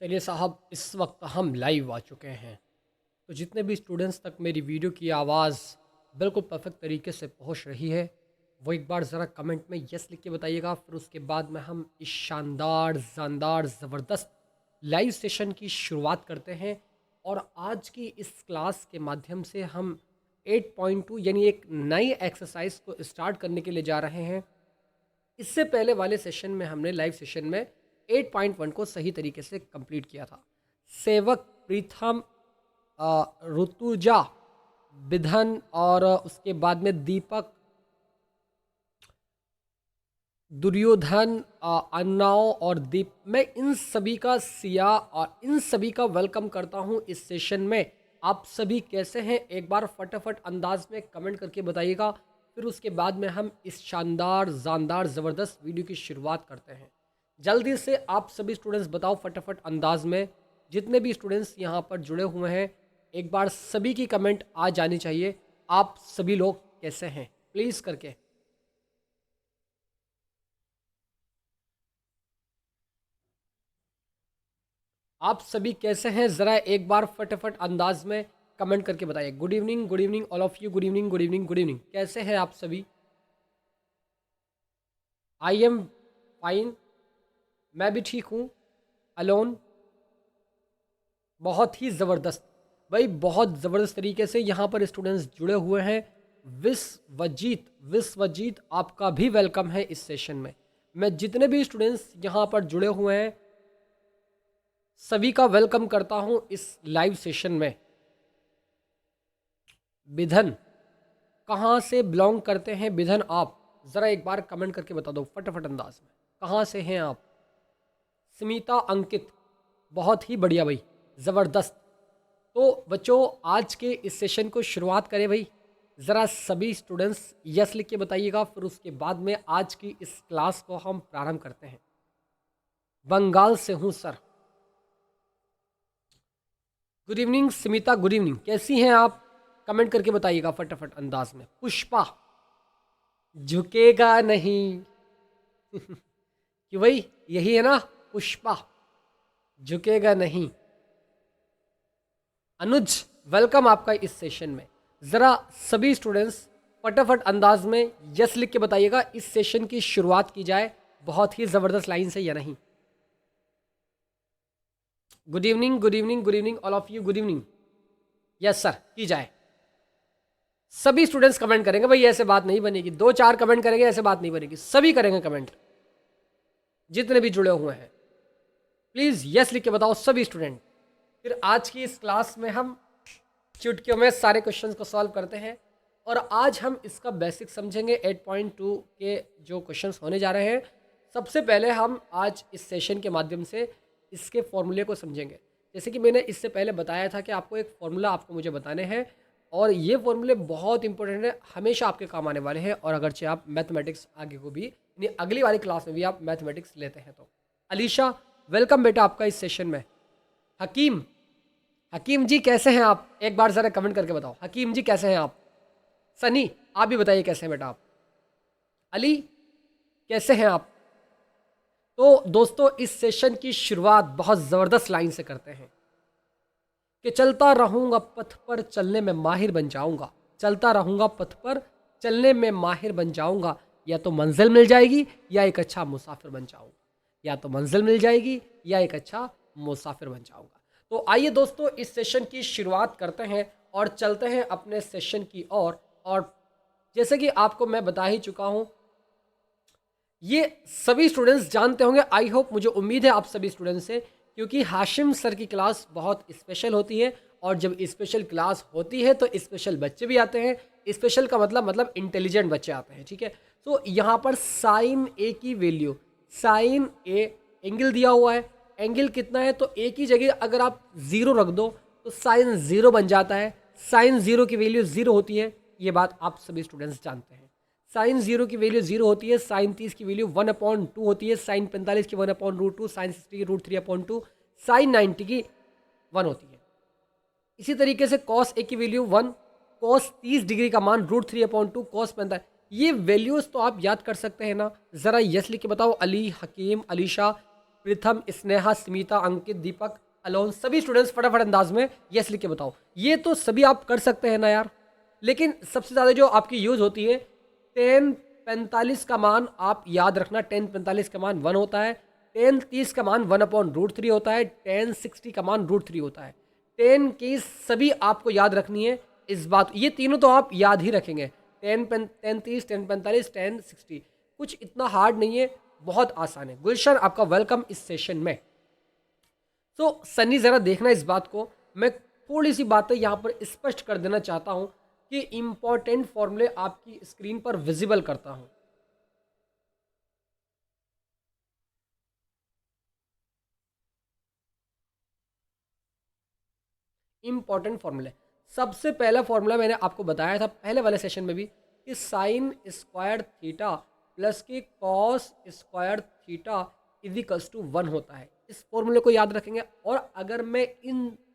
चलिए साहब, इस वक्त हम लाइव आ चुके हैं। तो जितने भी स्टूडेंट्स तक मेरी वीडियो की आवाज़ बिल्कुल परफेक्ट तरीके से पहुंच रही है, वो एक बार ज़रा कमेंट में यस लिख के बताइएगा। फिर उसके बाद में हम इस शानदार शानदार ज़बरदस्त लाइव सेशन की शुरुआत करते हैं। और आज की इस क्लास के माध्यम से हम 8.2 यानी एक नई एक्सरसाइज को स्टार्ट करने के लिए जा रहे हैं। इससे पहले वाले सेशन में हमने लाइव सेशन में 8.1 को सही तरीके से कंप्लीट किया था। सेवक, प्रीथम, ऋतुजा, विधन और उसके बाद में दीपक, दुर्योधन, अन्नाव और दीप, मैं इन सभी का सिया और इन सभी का वेलकम करता हूं इस सेशन में। आप सभी कैसे हैं, एक बार फटाफट अंदाज में कमेंट करके बताइएगा। फिर उसके बाद में हम इस शानदार जानदार ज़बरदस्त वीडियो की शुरुआत करते हैं। जल्दी से आप सभी स्टूडेंट्स बताओ फटाफट अंदाज में, जितने भी स्टूडेंट्स यहाँ पर जुड़े हुए हैं एक बार सभी की कमेंट आ जानी चाहिए। आप सभी लोग कैसे हैं प्लीज़ करके। आप सभी कैसे हैं ज़रा एक बार फटाफट अंदाज में कमेंट करके बताइए। Good evening all of you, good evening good evening good evening. कैसे हैं आप सभी? आई एम फाइन, मैं भी ठीक हूँ। अलोन, बहुत ही ज़बरदस्त भाई, बहुत ज़बरदस्त तरीके से यहाँ पर स्टूडेंट्स जुड़े हुए हैं। विश्वजीत आपका भी वेलकम है इस सेशन में। मैं जितने भी स्टूडेंट्स यहाँ पर जुड़े हुए हैं सभी का वेलकम करता हूं इस लाइव सेशन में। विधन, कहाँ से बिलोंग करते हैं विधन आप? ज़रा एक बार कमेंट करके बता दो फटाफट अंदाज में, कहाँ से हैं आप? स्मिता, अंकित, बहुत ही बढ़िया भाई, ज़बरदस्त। तो बच्चों आज के इस सेशन को शुरुआत करें भाई। ज़रा सभी स्टूडेंट्स यस लिख के बताइएगा। फिर उसके बाद में आज की इस क्लास को हम प्रारंभ करते हैं। बंगाल से हूँ sir. Good evening Smita, good evening, कैसी हैं आप? कमेंट करके बताइएगा फटाफट अंदाज में। पुष्पा, झुकेगा नहीं कि भाई यही है ना, पुष्पा, झुकेगा नहीं। अनुज, वेलकम आपका इस सेशन में। ज़रा सभी स्टूडेंट्स फटाफट अंदाज में यस लिख के बताइएगा, इस सेशन की शुरुआत की जाए बहुत ही ज़बरदस्त लाइन से या नहीं। Good evening all of you, good evening. Yes sir, की जाए। सभी स्टूडेंट्स कमेंट करेंगे भाई, ऐसे बात नहीं बनेगी। 2-4 कमेंट करेंगे ऐसे बात नहीं बनेगी, सभी करेंगे कमेंट जितने भी जुड़े हुए हैं। प्लीज़ यस लिख के बताओ सभी स्टूडेंट। फिर आज की इस क्लास में हम चुटकियों में सारे क्वेश्चंस को सॉल्व करते हैं। और आज हम इसका बेसिक समझेंगे। 8.2 के जो क्वेश्चंस होने जा रहे हैं, सबसे पहले हम आज इस सेशन के माध्यम से इसके फॉर्मूले को समझेंगे। जैसे कि मैंने इससे पहले बताया था कि आपको एक फॉर्मूला आपको मुझे बताने हैं, और ये फॉर्मूले बहुत इंपॉर्टेंट है, हमेशा आपके काम आने वाले हैं। और अगरचे आप मैथमेटिक्स आगे को भी, यानी अगली वाली क्लास में भी आप मैथमेटिक्स लेते हैं तो। अलीशा, वेलकम बेटा आपका इस सेशन में। हकीम, हकीम जी कैसे हैं आप? एक बार ज़रा कमेंट करके बताओ हकीम जी कैसे हैं आप? सनी, आप भी बताइए कैसे हैं बेटा आप? अली, कैसे हैं आप? तो दोस्तों इस सेशन की शुरुआत बहुत ज़बरदस्त लाइन से करते हैं कि चलता रहूँगा पथ पर चलने में माहिर बन जाऊँगा। चलता रहूँगा पथ पर चलने में माहिर बन जाऊँगा। या तो मंजिल मिल जाएगी या एक अच्छा मुसाफिर बन जाऊँगा। या तो मंजिल मिल जाएगी या एक अच्छा मुसाफिर बन जाऊँगा। तो आइए दोस्तों इस सेशन की शुरुआत करते हैं और चलते हैं अपने सेशन की ओर। और जैसे कि आपको मैं बता ही चुका हूँ, ये सभी स्टूडेंट्स जानते होंगे, आई होप, मुझे उम्मीद है आप सभी स्टूडेंट्स से, क्योंकि हाशिम सर की क्लास बहुत स्पेशल होती है। और जब स्पेशल क्लास होती है तो स्पेशल बच्चे भी आते हैं। स्पेशल का मतलब इंटेलिजेंट बच्चे आते हैं, ठीक है। तो यहाँ पर साइन ए की वैल्यू, साइन ए एंगल दिया हुआ है, एंगल कितना है तो ए की जगह अगर आप 0 रख दो तो साइन 0 बन जाता है। साइन 0 की वैल्यू 0 होती है, ये बात आप सभी स्टूडेंट्स जानते हैं। साइन 0 की वैल्यू 0 होती है, साइन 30 की वैल्यू 1/2 होती है, साइन 45 की 1/√2, साइन 60 की √3/2, साइन 90 की 1 होती है। इसी तरीके से कॉस ए की वैल्यू 1, कॉस 30 डिग्री का मान √3/2, कॉस 45। ये वैल्यूज तो आप याद कर सकते हैं ना? ज़रा यस लिख के बताओ अली, हकीम, अलीशा, प्रीतम, स्नेहा, स्मिता, अंकित, दीपक, अलोन, सभी स्टूडेंट्स फटाफट अंदाज में यस लिख के बताओ। ये तो सभी आप कर सकते हैं ना यार, लेकिन सबसे ज़्यादा जो आपकी यूज़ होती है 1045 का मान आप याद रखना। 1045 का मान 1 होता है, 1030 का मान 1/√3 होता है, 1060 का मान √3 होता है। 10 की सभी आपको याद रखनी है इस बात, ये तीनों तो आप याद ही रखेंगे। 1030, 1045, 1060 कुछ इतना हार्ड नहीं है, बहुत आसान है। गुलशन आपका वेलकम इस सेशन में। तो सनी ज़रा देखना इस बात को, मैं थोड़ी सी बातें यहाँ पर स्पष्ट कर देना चाहता हूँ कि इंपॉर्टेंट फॉर्मूले आपकी स्क्रीन पर विजिबल करता हूँ। इंपॉर्टेंट फॉर्मूले, सबसे पहला फॉर्मूला मैंने आपको बताया था पहले वाले सेशन में भी कि साइन स्क्वायर थीटा प्लस के cos square theta equals to 1 होता है। इस फॉर्मूले को याद रखेंगे। और अगर मैं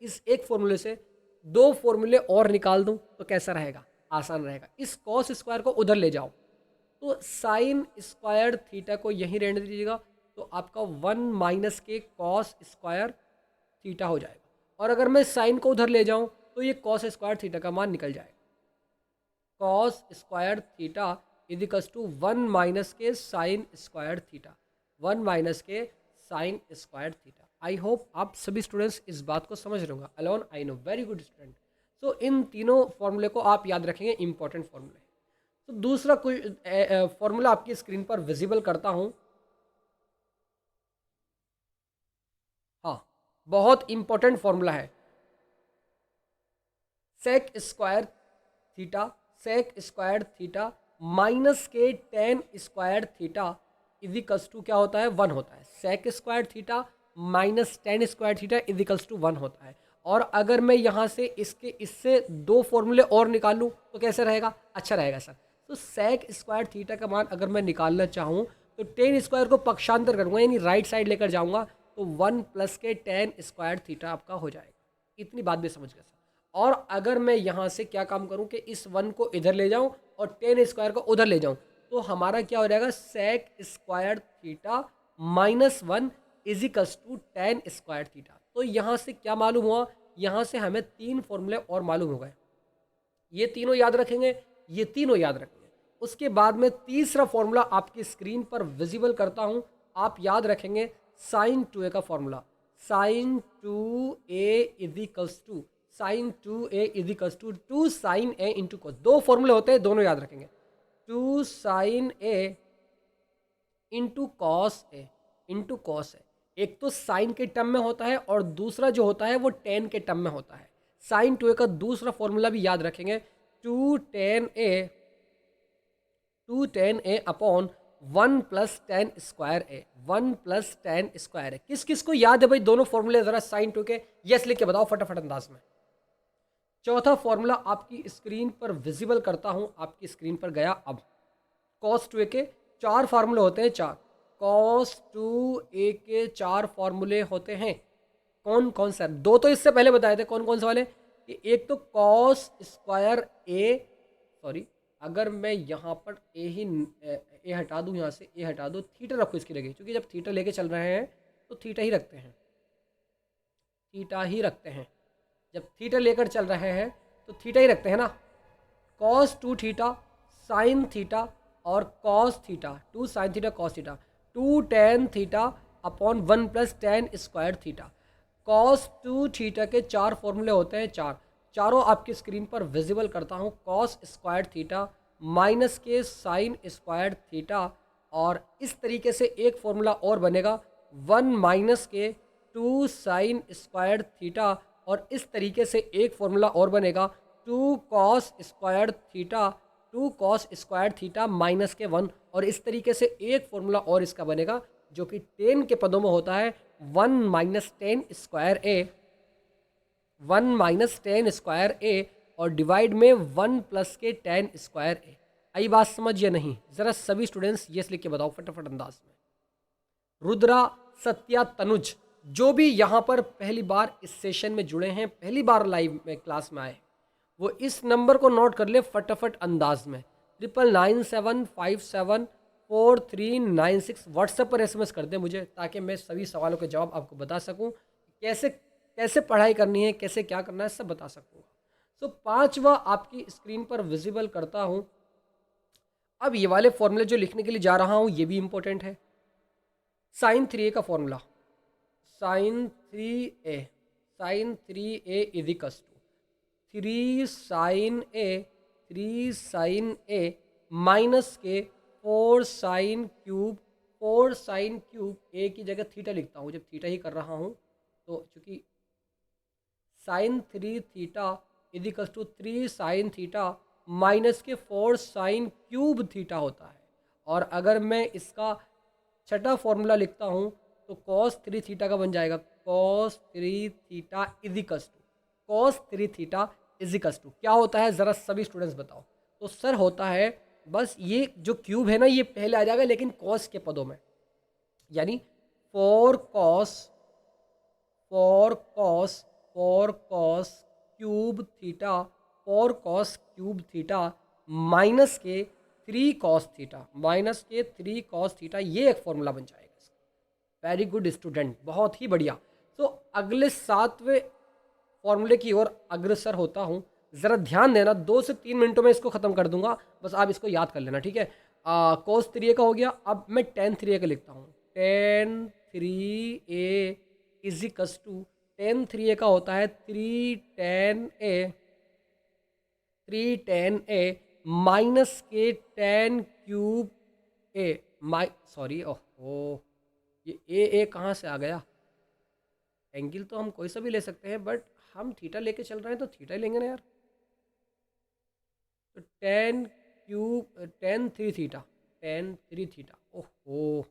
इस एक फॉर्मूले से 2 फॉर्मूले और निकाल दूं तो कैसा रहेगा, आसान रहेगा। इस कॉस स्क्वायर को उधर ले जाओ तो साइन स्क्वायर थीटा को यहीं रहने दीजिएगा, तो आपका 1 माइनस के कॉस स्क्वायर थीटा हो जाएगा। और अगर मैं साइन को उधर ले जाऊं तो ये कॉस स्क्वायर थीटा का मान निकल जाएगा। Cos square theta equals to 1 minus के साइन स्क्वायर थीटा, 1 माइनस के sine square theta. I hope आप सभी स्टूडेंट्स इस बात को समझ रहे होंगे। Alone, I know, very good student. So इन तीनों फॉर्मूले को आप याद रखेंगे, इंपॉर्टेंट फॉर्मूले। तो दूसरा कोई फॉर्मूला आपकी स्क्रीन पर विजिबल करता हूं। हाँ, बहुत इंपॉर्टेंट फॉर्मूला है। Sec square theta, sec square theta minus के tan square theta equals to क्या होता है, 1 होता है। Sec square theta minus tan square theta equals to 1 होता है। और अगर मैं यहाँ से इससे 2 फॉर्मूले और निकालूँ तो कैसे रहेगा, अच्छा रहेगा सर। तो सेक स्क्वायर थीटा का मान अगर मैं निकालना चाहूँ तो टेन स्क्वायर को पक्षांतर करूँगा, यानी राइट साइड लेकर जाऊँगा, तो 1 प्लस के टेन स्क्वायर थीटा आपका हो जाएगा। इतनी बात भी समझ गए सर। और अगर मैं यहाँ से क्या काम करूँ कि इस 1 को इधर ले जाऊँ और टेन स्क्वायर को उधर ले जाऊँ, तो हमारा क्या हो जाएगा, sec square theta minus 1 equals to tan square theta. तो यहाँ से क्या मालूम हुआ, यहाँ से हमें 3 फॉर्मूले और मालूम हो गए। ये तीनों याद रखेंगे, ये तीनों याद रखेंगे। उसके बाद में तीसरा फॉर्मूला आपकी स्क्रीन पर विजिबल करता हूँ, आप याद रखेंगे साइन 2a का formula. Sine 2a equals to, sine 2a equals to 2 sine a into cos. 2 फॉर्मूले होते हैं, दोनों याद रखेंगे। 2 sine a into cos a into cos a। एक तो साइन के टर्म में होता है और दूसरा जो होता है वो टेन के टर्म में होता है। साइन 2a का दूसरा फॉर्मूला भी याद रखेंगे, 2 tan a upon 1 plus tan square A, 1 plus tan square A. किस किस को याद है भाई दोनों फॉर्मूले, जरा साइन 2 के यस लिख के बताओ फटाफट अंदाज में। चौथा फॉर्मूला आपकी स्क्रीन पर विजिबल करता हूं, आपकी स्क्रीन पर गया। अब कॉस 2a के 4 फार्मूले होते हैं, 4। कॉस 2a के 4 फॉर्मूले होते हैं। कौन कौन सा, 2 तो इससे पहले बताए थे, कौन कौन से वाले, कि एक तो कॉस स्क्वायर ए, सॉरी अगर मैं यहाँ पर ए हटा दूँ, यहाँ से ए हटा दो, थीटा रखो इसकी लगे, क्योंकि जब थीटा लेके चल रहे हैं तो थीटा ही रखते हैं, थीटा ही रखते हैं। जब थीटा लेकर चल रहे हैं तो थीटा ही रखते हैं ना। कॉस 2 थीटा साइन थीटा और cos theta, 2 sine theta cos theta, 2 tan theta upon 1 plus tan square theta. Cos 2 theta के 4 फॉर्मूले होते हैं, 4। चारों आपकी स्क्रीन पर विजिबल करता हूँ। कॉस स्क्वायर थीटा माइनस के साइन स्क्वायर थीटा, और इस तरीके से एक फॉर्मूला और बनेगा 1 माइनस के 2 साइन स्क्वायर थीटा, और इस तरीके से एक फॉर्मूला और बनेगा 2 cos square theta, 2 cos square theta minus के 1, और इस तरीके से एक फॉर्मूला और इसका बनेगा जो कि 10 के पदों में होता है, 1 minus tan square A, 1 minus tan square ए, और डिवाइड में 1 प्लस के टेन स्क्वायर ए। आई बात समझ या नहीं, ज़रा सभी स्टूडेंट्स यस लिख के बताओ फटाफट अंदाज में। रुद्रा, सत्या, तनुज, जो भी यहाँ पर पहली बार इस सेशन में जुड़े हैं, पहली बार लाइव में क्लास में आए, वो इस नंबर को नोट कर ले फटाफट अंदाज में, 999757 4396 व्हाट्सएप पर SMS कर दें मुझे, ताकि मैं सभी सवालों के जवाब आपको बता सकूं, कैसे कैसे पढ़ाई करनी है, कैसे क्या करना है, सब बता सकूँ। तो पांचवा आपकी स्क्रीन पर विजिबल करता हूं। अब ये वाले फॉर्मूले जो लिखने के लिए जा रहा हूं ये भी इंपॉर्टेंट है। साइन 3a का formula, sine 3a, sine 3a is equals to 3 sine a minus के 4 sine cube, 4 sine cube, a की जगह थीटा लिखता हूँ जब थीटा ही कर रहा हूँ, तो चूंकि sine 3 theta is equals to 3 sine theta minus के 4 साइन क्यूब थीटा होता है। और अगर मैं इसका छठा फॉर्मूला लिखता हूँ तो कॉस 3 थीटा का बन जाएगा, cos 3 theta is equals to, cos 3 theta is equals to क्या होता है, ज़रा सभी स्टूडेंट्स बताओ। तो सर होता है बस ये जो क्यूब है ना ये पहले आ जाएगा लेकिन कॉस के पदों में, यानी 4 cos cube theta, 4 cos cube theta minus के 3 कॉस थीटा, माइनस के 3 कॉस थीटा, ये एक फॉर्मूला बन जाएगा। वेरी गुड स्टूडेंट, बहुत ही बढ़िया। तो अगले 7वें फॉर्मूले की ओर अग्रसर होता हूँ। ज़रा ध्यान देना, 2 से 3 मिनटों में इसको ख़त्म कर दूंगा, बस आप इसको याद कर लेना, ठीक है। कोस 3a का हो गया। अब मैं टेन 3a का लिखता हूँ, tan 3a is equals to, tan 3a का होता है 3 टेन ए माइनस के टेन क्यूब ए, सॉरी ओहो, ये ए कहाँ से आ गया। एंगल तो हम कोई सा भी ले सकते हैं, बट हम थीटा लेके चल रहे हैं तो थीटा ही लेंगे ना यार। तो टेन 3 थीटा, टेन 3 थीटा, ओहो,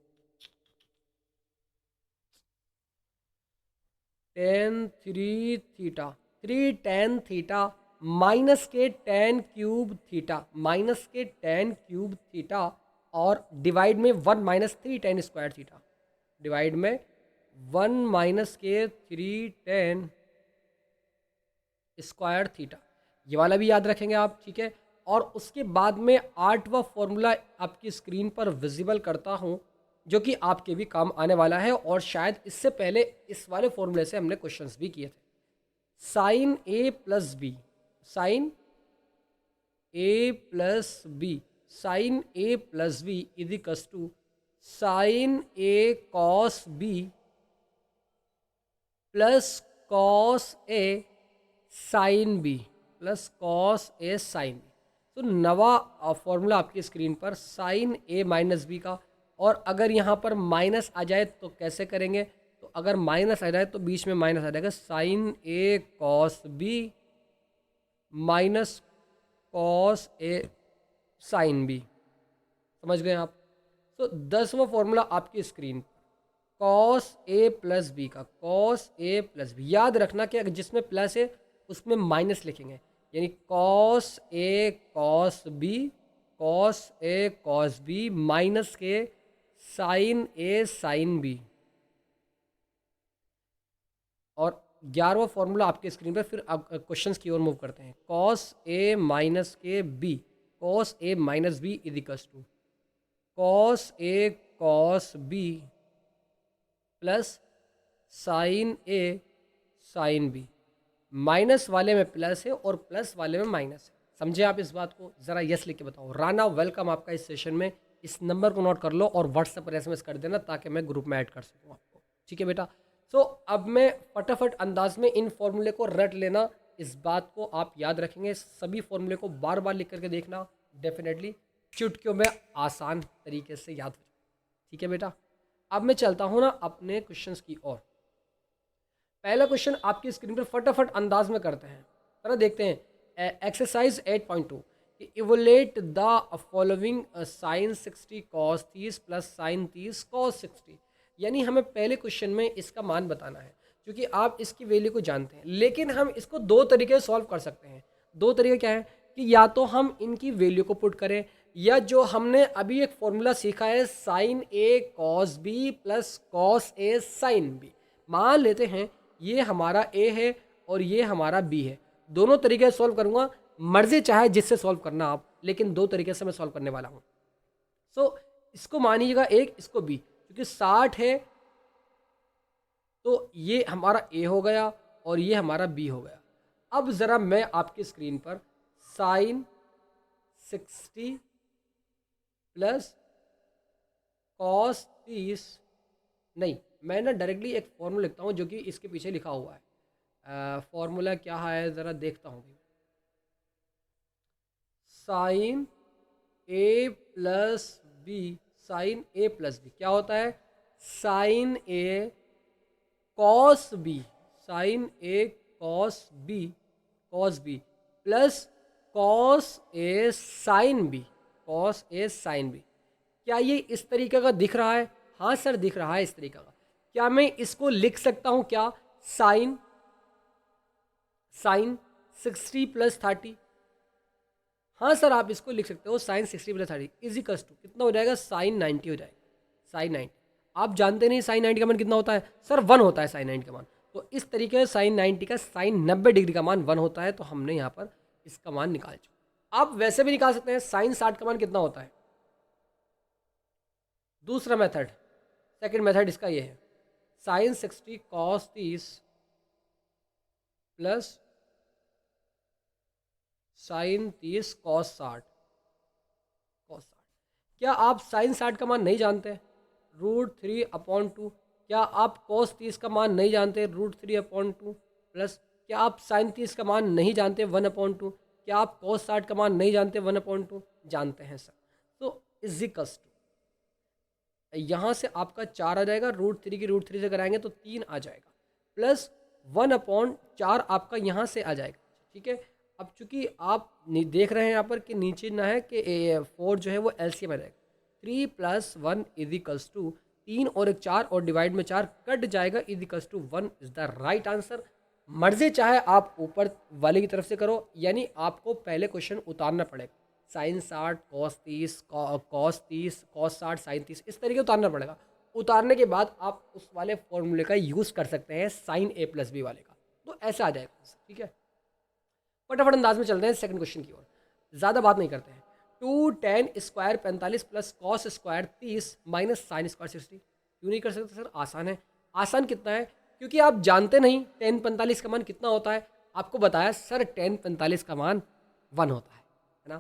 ten 3 theta, 3 tan theta minus के टेन क्यूब थीटा, माइनस के टेन क्यूब थीटा, और डिवाइड में 1 minus 3 ten square theta, divide में 1 माइनस के 3 टेन स्क्वायर थीटा, ये वाला भी याद रखेंगे आप, ठीक है। और उसके बाद में 8वां फॉर्मूला आपकी स्क्रीन पर विजिबल करता हूँ, जो कि आपके भी काम आने वाला है, और शायद इससे पहले इस वाले फॉर्मूले से हमने क्वेश्चंस भी किए थे। Sine A plus B, sine A plus B, sine A plus B is equals to sine A cos B plus cos A sine B, plus cos A sine B. तो नवा फॉर्मूला आपकी screen पर sign a minus B का, और अगर यहाँ पर minus आ जाए तो कैसे करेंगे, तो अगर माइनस आ जाए तो बीच में माइनस आ जाएगा, sign A cos B minus cos A sine B, समझ गए आप। तो 10वां फॉर्मूला आपकी स्क्रीन पर, कॉस ए प्लस बी का, कॉस ए प्लस बी, याद रखना कि जिसमें प्लस है उसमें माइनस लिखेंगे, यानी cos A cos B, cos A cos B minus के साइन ए साइन बी। और 11वां फॉर्मूला आपके स्क्रीन पर, फिर अब क्वेश्चंस की ओर मूव करते हैं। कॉस ए माइनस के B, cos A minus B is equals to cos A cos B plus sine A sine B, minus वाले में प्लस है और प्लस वाले में माइनस है, समझे आप इस बात को, ज़रा यस लिख के बताओ। राना वेलकम आपका इस सेशन में, इस नंबर को नोट कर लो और व्हाट्सएप पर SMS कर देना ताकि मैं ग्रुप में ऐड कर सकूँ आपको, ठीक है बेटा। सो अब मैं फटाफट अंदाज में इन फॉर्मूले को रट लेना, इस बात को आप याद रखेंगे, सभी फॉर्मूले को बार बार लिख करके देखना, डेफिनेटली चुटकियों में आसान तरीके से याद हो, ठीक है बेटा। अब मैं चलता हूँ ना अपने क्वेश्चंस की ओर। पहला क्वेश्चन आपकी स्क्रीन पर फटाफट अंदाज में करते हैं, जरा देखते हैं। Exercise 8.2, evaluate the following sine 60 cos 30 plus sine 30 cos 60, यानी हमें पहले क्वेश्चन में इसका मान बताना है, क्योंकि आप इसकी वैल्यू को जानते हैं, लेकिन हम इसको दो तरीके से सॉल्व कर सकते हैं। दो तरीके क्या है कि या तो हम इनकी वैल्यू को पुट करें, या जो हमने अभी एक फॉर्मूला सीखा है sine A cos B plus cos A sine B, मान लेते हैं ये हमारा ए है और ये हमारा बी है, दोनों तरीके से सॉल्व करूंगा, मर्जी चाहे जिससे सॉल्व करना आप, लेकिन दो तरीके से मैं सॉल्व करने वाला हूँ। सो इसको मानिएगा एक, इसको बी, क्योंकि 60 है तो ये हमारा ए हो गया और ये हमारा बी हो गया। अब ज़रा मैं आपकी स्क्रीन पर साइन 60 प्लस कॉस 30, नहीं मैं ना डायरेक्टली एक फॉर्मूला लिखता हूँ जो कि इसके पीछे लिखा हुआ है। फॉर्मूला क्या है ज़रा देखता हूँ। Sine A plus B, sine A plus B क्या होता है? Sine A cos B, sine A cos B, cos B plus cos A sine B, cos A sine B. क्या ये इस तरीके का दिख रहा है? हाँ सर दिख रहा है इस तरीके का। क्या मैं इसको लिख सकता हूँ क्या? साइन, साइन 60 प्लस 30, हाँ सर आप इसको लिख सकते हो साइन 60 प्लस 30 इजिकल्स टू कितना हो जाएगा? साइन 90 हो जाएगा। साइन 90 आप जानते नहीं साइन 90 का मान कितना होता है सर? 1 होता है साइन 90 का मान। तो इस तरीके से साइन 90 का साइन 90 डिग्री का मान 1 होता है, तो हमने यहाँ पर इसका मान निकाल चुका। आप वैसे भी निकाल सकते हैं साइन 60 का मान कितना होता है। दूसरा मेथड, सेकंड मेथड इसका ये है, sine 60 cos 30 plus sine 30 cos 60, cos 60। क्या आप साइन 60 का मान नहीं जानते? √3/2। क्या आप कॉस 30 का मान नहीं जानते? √3/2 प्लस क्या आप साइन 30 का मान नहीं जानते? 1/2। क्या आप कॉस 60 का मान नहीं जानते? 1/2 जानते हैं सर। तो इजिकल्स टू यहाँ से आपका 4 आ जाएगा, √3 की √3 से कराएंगे तो 3 आ जाएगा, प्लस 1/4 आपका यहाँ से आ जाएगा। ठीक है, अब चूंकि आप देख रहे हैं यहाँ पर कि नीचे ना है कि 4 जो है वो एलसीएम आ जाएगा। 3 + 1 इजिकल्स टू 3 और 1 4 और डिवाइड में 4 कट जाएगा, equals to 1 is the right answer. मर्जी चाहे आप ऊपर वाले की तरफ से करो, यानी आपको पहले क्वेश्चन उतारना पड़ेगा। Sine 60 cos 30 cos 30 cos 60 sine 30 इस तरीके उतारना पड़ेगा। उतारने के बाद आप उस वाले फॉर्मूले का यूज़ कर सकते हैं साइन ए प्लस बी वाले का, तो ऐसा आ जाएगा। ठीक है, फटाफट अंदाज में चलते हैं सेकंड क्वेश्चन की ओर, ज़्यादा बात नहीं करते हैं। 2 tan square 45 plus cos square 30 minus sine square 60, क्यों नहीं कर सकते सर? आसान है। आसान कितना है? क्योंकि आप जानते नहीं tan 45 का मान कितना होता है। आपको बताया सर tan 45 का मान 1 होता है ना।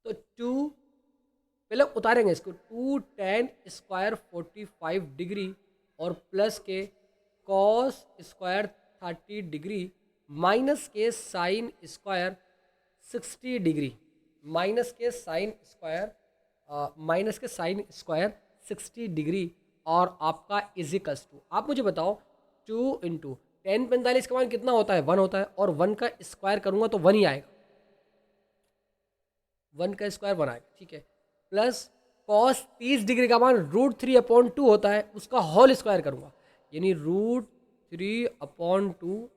तो 2 पहले उतारेंगे इसको, 2 tan स्क्वायर 45 डिग्री और प्लस के कॉस स्क्वायर 30 डिग्री माइनस के साइन स्क्वायर 60 डिग्री, माइनस के साइन स्क्वायर 60 डिग्री और आपका इजिकल्स टू, आप मुझे बताओ 2 × tan 45 का मान कितना होता है? 1 होता है, और 1 का स्क्वायर करूंगा तो 1 ही आएगा, 1 का स्क्वायर 1 आएगा। ठीक है, प्लस कॉस 30 डिग्री का मान √3/2 होता है, उसका होल स्क्वायर करूंगा, यानी √3/2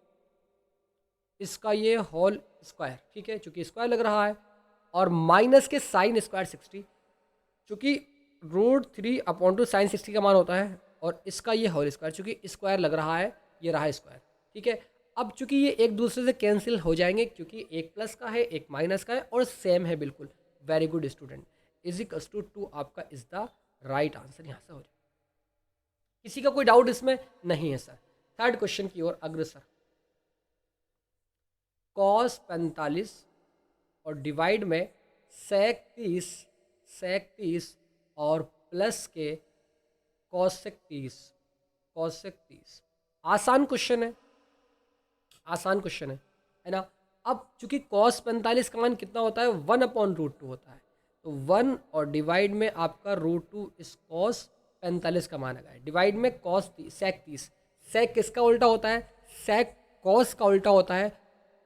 इसका ये होल स्क्वायर। ठीक है, चूंकि स्क्वायर लग रहा है, और माइनस के साइन स्क्वायर 60, चूंकि √3/2 साइन 60 का मान होता है, और इसका ये होल स्क्वायर, चूंकि स्क्वायर लग रहा है, ये रहा स्क्वायर। ठीक है, अब चूंकि ये एक दूसरे से कैंसिल हो जाएंगे, क्योंकि एक प्लस का है एक माइनस का है और सेम है बिल्कुल। Very good student, equals to 2 आपका इज द राइट आंसर यहाँ से हो जाए। किसी का कोई डाउट इसमें नहीं है सर। थर्ड क्वेश्चन की ओर अग्रसर। कॉस 45 और डिवाइड में सेक 30 और प्लस के कॉसेक 30। आसान क्वेश्चन है, आसान क्वेश्चन है ना। अब चूंकि कॉस 45 का मान कितना होता है? 1/√2 होता है, तो 1 और डिवाइड में आपका √2 इस कॉस 45 का मान आ गया। डिवाइड में कॉस सेक 30, सेक किसका उल्टा होता है? सेक कॉस का उल्टा होता है।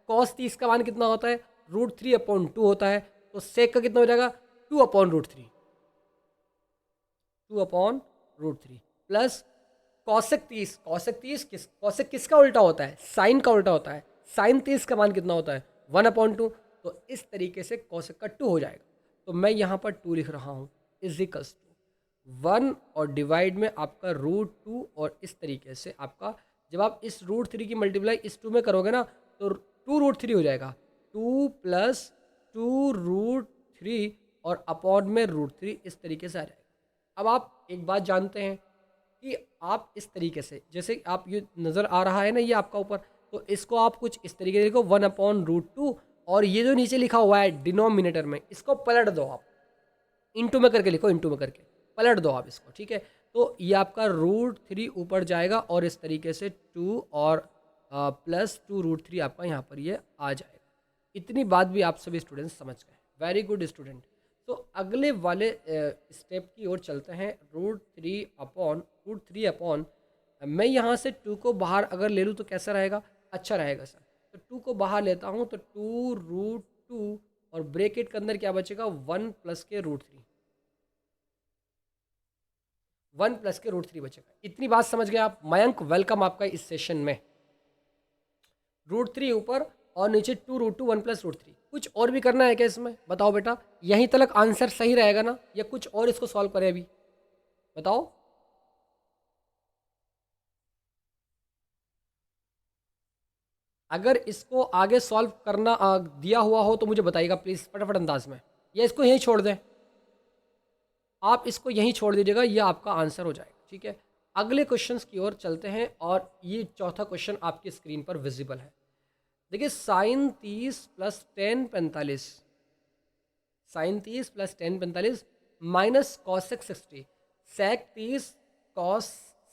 कॉस 30 का मान कितना होता है? √3/2 होता है, तो सेक का कितना हो जाएगा? 2/√3, 2/√3 प्लस कॉसेक 30, कॉसेक किसका उल्टा होता है? साइन का उल्टा होता है। साइन 30 का मान कितना होता है? 1/2, तो इस तरीके से कॉसेक का 2 हो जाएगा। तो मैं यहाँ पर 2 लिख रहा हूँ, इजिकल्स टू 1 और डिवाइड में आपका √2, और इस तरीके से आपका जब आप इस √3 की मल्टीप्लाई इस 2 में करोगे ना, तो 2√3 हो जाएगा। 2 + 2√3 और अपॉन में √3 इस तरीके से आ जाएगा। अब आप एक बात जानते हैं कि आप इस तरीके से, जैसे आप ये नज़र आ रहा है ना ये आपका ऊपर, तो इसको आप कुछ इस तरीके से लिखो 1/√2, और ये जो नीचे लिखा हुआ है डिनोमिनेटर में, इसको पलट दो आप, इंटू में करके लिखो, इंटू में करके पलट दो आप इसको, ठीक है। तो ये आपका √3 ऊपर जाएगा और इस तरीके से 2 और +2√3 आपका यहाँ पर ये आ जाएगा। इतनी बात भी आप सभी स्टूडेंट्स समझ गए, वेरी गुड स्टूडेंट। तो अगले वाले स्टेप की ओर चलते हैं। √3 अपॉन मैं यहाँ से 2 को बाहर अगर ले लूँ तो कैसा रहेगा, अच्छा रहेगा सर। तो 2 को बाहर लेता हूँ तो 2√2 और ब्रैकेट के अंदर क्या बचेगा, 1 प्लस के √3, 1 प्लस के √3 बचेगा। इतनी बात समझ गए आप। मयंक वेलकम आपका इस सेशन में। √3 ऊपर और नीचे 2√2 1 प्लस √3। कुछ और भी करना है क्या इसमें, बताओ बेटा। यहीं तक आंसर सही रहेगा ना, या कुछ और इसको सॉल्व करें अभी, बताओ। अगर इसको आगे सॉल्व करना दिया हुआ हो तो मुझे बताइएगा प्लीज़ फटाफट अंदाज में, या इसको यहीं छोड़ दें, आप इसको यहीं छोड़ दीजिएगा, ये आपका आंसर हो जाएगा, ठीक है। अगले क्वेश्चंस की ओर चलते हैं और ये चौथा क्वेश्चन आपकी स्क्रीन पर विजिबल है। देखिए sin 30 + tan 45, sin 30 + tan 45 minus cosec 60, sec 30 cos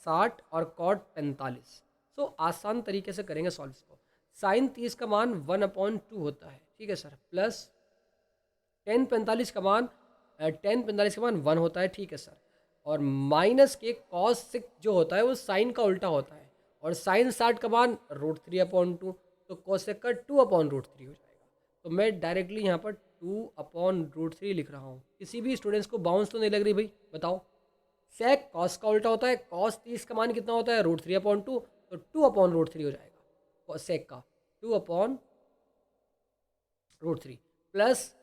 60 और cot 45। सो आसान तरीके से करेंगे सॉल्व इसको। sin 30 का मान 1/2 होता है, ठीक है सर, प्लस tan 45 का मान 1 होता है, ठीक है सर, और माइनस के cos 6 जो होता है वो साइन का उल्टा होता है, और sin 60 का मान √3/2, तो cosec का 2/√3 हो जाएगा। तो मैं डायरेक्टली यहाँ पर 2/√3 लिख रहा हूँ। किसी भी स्टूडेंट्स को बाउंस तो नहीं लग रही भाई, बताओ। sec cos का उल्टा होता है, cos 30 का मान कितना होता है, √3/2, तो 2/√3 हो जाएगा sec का, 2/√3 प्लस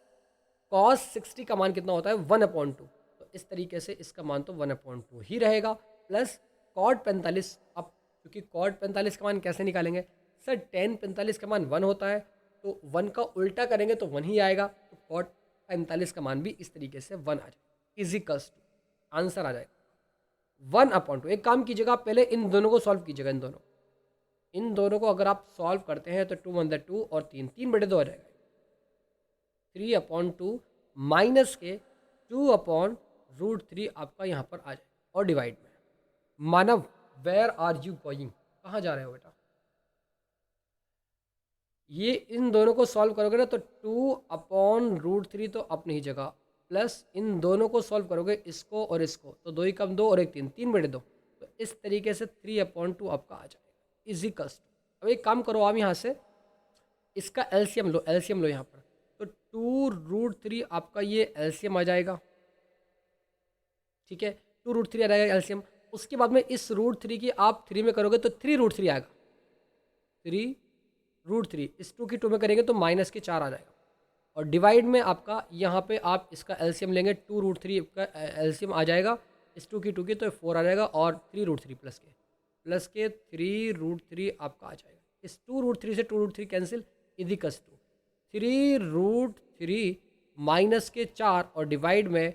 cos 60 का मान कितना होता है, 1/2, तो इस तरीके से इसका मान तो 1/2 ही रहेगा, प्लस cot 45। अब क्योंकि cot 45 का मान कैसे निकालेंगे सर, tan 45 का मान 1 होता है, तो 1 का उल्टा करेंगे तो 1 ही आएगा, तो cot 45 का मान भी इस तरीके से 1 आ जाएगा, इजिकल्स टू आंसर आ जाएगा 1/2। एक काम कीजिएगा, आप पहले इन दोनों को सॉल्व कीजिएगा, इन दोनों को अगर आप सॉल्व करते हैं तो 2 और 3/2 आ जाएगा, 3/2 माइनस के 2/√3 आपका यहाँ पर आ जाए, और डिवाइड में। मानव वेयर आर यू गोइंग, कहाँ जा रहे हो बेटा। ये इन दोनों को सॉल्व करोगे ना तो 2/√3 तो अपनी जगह, प्लस इन दोनों को सॉल्व करोगे, इसको और इसको, तो 2 कम 2 और 1 3, 3/2, तो इस तरीके से 3/2 आपका आ जाएगा, इजी कस्ट। अब एक काम करो, आप यहाँ से इसका एलसीएम लो, एलसीएम लो यहाँ पर, तो 2√3 आपका ये एलसीएम आ जाएगा, ठीक है, 2√3 आ जाएगा एलसीएम। उसके बाद में इस √3 की आप 3 में करोगे तो 3√3 आएगा, 3√3, इस 2 की 2 में करेंगे तो माइनस के 4 आ जाएगा, और डिवाइड में आपका यहाँ पे आप इसका एलसीएम लेंगे, 2√3 का एलसीएम आ जाएगा, इस 2 की 2 की तो 4 आ जाएगा, और 3√3 प्लस के 3√3 आपका आ जाएगा। इस 2√3 से 2√3 कैंसिल, इदिकस 3√3 माइनस के 4 और डिवाइड में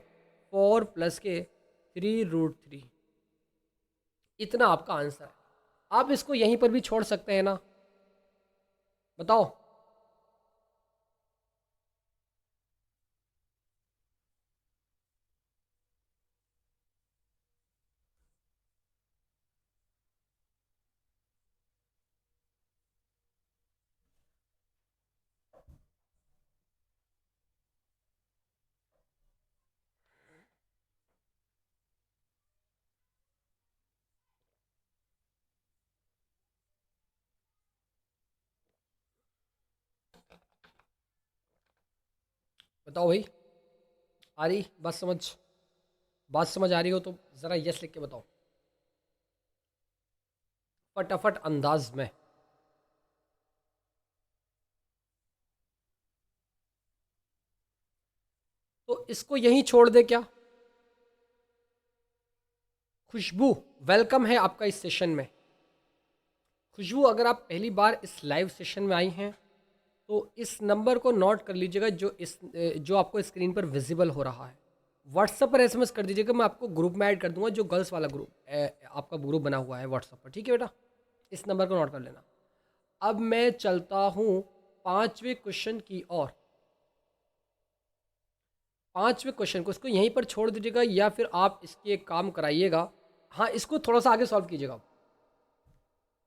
4 प्लस के 3√3, इतना आपका आंसर है। आप इसको यहीं पर भी छोड़ सकते हैं ना, बताओ। बताओ भाई, आ रही बात समझ आ रही हो तो ज़रा यस लिख के बताओ फटाफट अंदाज में। तो इसको यहीं छोड़ दे क्या। खुशबू वेलकम है आपका इस सेशन में। खुशबू, अगर आप पहली बार इस लाइव सेशन में आई हैं तो इस नंबर को नोट कर लीजिएगा जो आपको स्क्रीन पर विजिबल हो रहा है। व्हाट्सएप पर एसएमएस कर दीजिएगा, मैं आपको ग्रुप में ऐड कर दूंगा, जो गर्ल्स वाला ग्रुप आपका ग्रुप बना हुआ है व्हाट्सएप पर, ठीक है बेटा। इस नंबर को नोट कर लेना। अब मैं चलता हूँ 5वें क्वेश्चन की ओर। 5वें क्वेश्चन को इसको यहीं पर छोड़ दीजिएगा, या फिर आप इसकी एक काम कराइएगा। हाँ, इसको थोड़ा सा आगे सॉल्व कीजिएगा,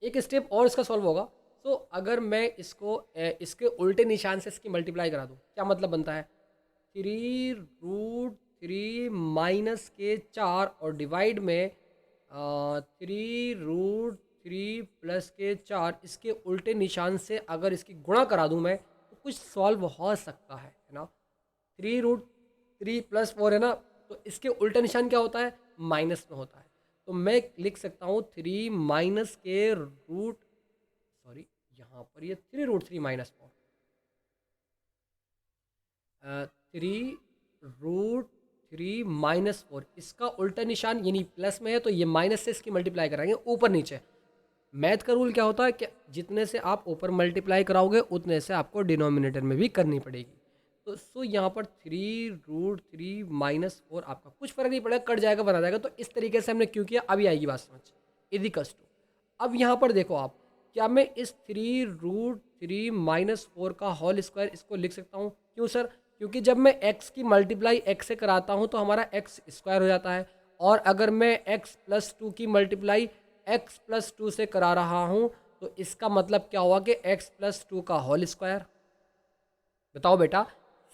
एक स्टेप और इसका सॉल्व होगा। तो अगर मैं इसके उल्टे निशान से इसकी मल्टीप्लाई करा दूँ, क्या मतलब बनता है? 3√3 माइनस के 4 और डिवाइड में 3√3 प्लस के 4, इसके उल्टे निशान से अगर इसकी गुणा करा दूँ मैं, तो कुछ सॉल्व हो सकता है ना। 3√3 प्लस 4 है ना, तो इसके उल्टा निशान क्या होता है? माइनस में होता है। तो मैं लिख सकता हूँ 3 माइनस के रूट, सॉरी यहाँ पर ये 3√3 माइनस 4, 3√3 माइनस 4, इसका उल्टा निशान यानी प्लस में है, तो ये माइनस से इसकी मल्टीप्लाई कराएंगे ऊपर नीचे। मैथ का रूल क्या होता है कि जितने से आप ऊपर मल्टीप्लाई कराओगे उतने से आपको डिनोमिनेटर में भी करनी पड़ेगी। तो यहाँ पर 3√3 माइनस 4, आपका कुछ फर्क नहीं पड़ेगा, कट जाएगा बना जाएगा। तो इस तरीके से हमने क्यों किया, अभी आएगी बात समझ। इजिकल्स टू, अब यहाँ पर देखो आप, क्या मैं इस 3√3 माइनस 4 का होल स्क्वायर इसको लिख सकता हूँ? क्यों सर? क्योंकि जब मैं x की मल्टीप्लाई x से कराता हूँ तो हमारा x स्क्वायर हो जाता है, और अगर मैं x प्लस 2 की मल्टीप्लाई x प्लस 2 से करा रहा हूँ तो इसका मतलब क्या हुआ कि x प्लस 2 का होल स्क्वायर। बताओ बेटा,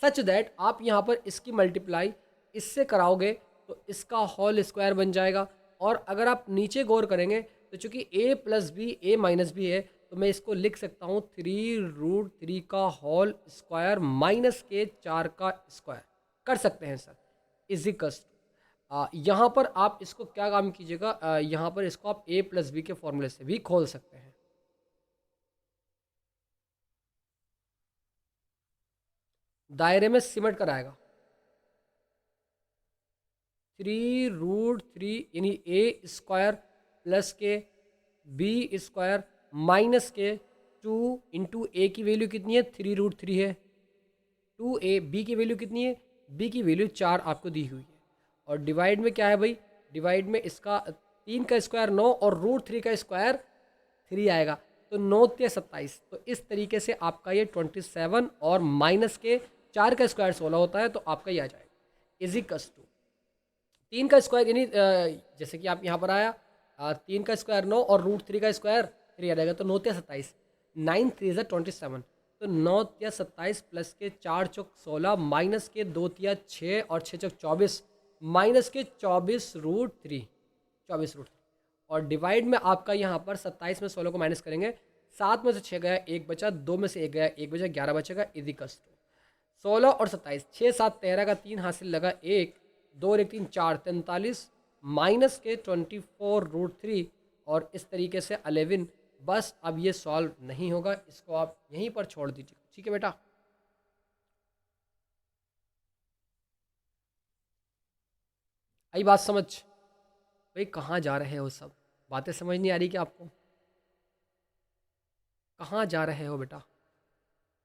सच दैट आप यहाँ पर इसकी मल्टीप्लाई इससे कराओगे तो इसका होल स्क्वायर बन जाएगा। और अगर आप नीचे गौर करेंगे तो चूंकि a plus B a minus B है, तो मैं इसको लिख सकता हूँ 3√3 का होल स्क्वायर माइनस के 4 का स्क्वायर कर सकते हैं सर, इजिकल्स टू। यहाँ पर आप इसको क्या काम कीजिएगा, यहाँ पर इसको आप a प्लस बी के फॉर्मूले से भी खोल सकते हैं। दायरे में सिमट कर आएगा 3√3 यानी ए स्क्वायर प्लस के बी स्क्वायर माइनस के 2 इंटू ए की वैल्यू कितनी है? 3√3 है। 2a, बी की वैल्यू कितनी है? बी की वैल्यू 4 आपको दी हुई है। और डिवाइड में क्या है भाई? डिवाइड में इसका 3 का स्क्वायर 9 और √3 का स्क्वायर 3 आएगा, तो 9 या 27। तो इस तरीके से आपका ये 27 और माइनस के 4 का स्क्वायर 16 होता है, तो आपका ये आ जाएगा इजिकल्स टू 3 का स्क्वायर यानी जैसे कि आप यहाँ पर आया 3 का स्क्वायर 9 और √3 का स्क्वायर 3 आ जाएगा, तो 9 या 27, 9 3 27, तो 9 या 27 प्लस के 4 चौक 16 माइनस के 2 या 6 और 6 चौक 24 माइनस के 24√3, 24√3। और डिवाइड में आपका यहाँ पर 27 में 16 को माइनस करेंगे, 7 में से 6 गया 1 बचा, 2 में से 1 गया 1 बचा, 11 बचेगा इजिकल्स टू 16 और 27, 6 7 13 का 3 हासिल लगा 1, 2 और 1 3 4 43 माइनस के 24√3 और इस तरीके से 11। बस अब ये सॉल्व नहीं होगा, इसको आप यहीं पर छोड़ दीजिए, ठीक है बेटा। आई बात समझ? भाई कहाँ जा रहे हो सब? बातें समझ नहीं आ रही क्या आपको? कहाँ जा रहे हो बेटा?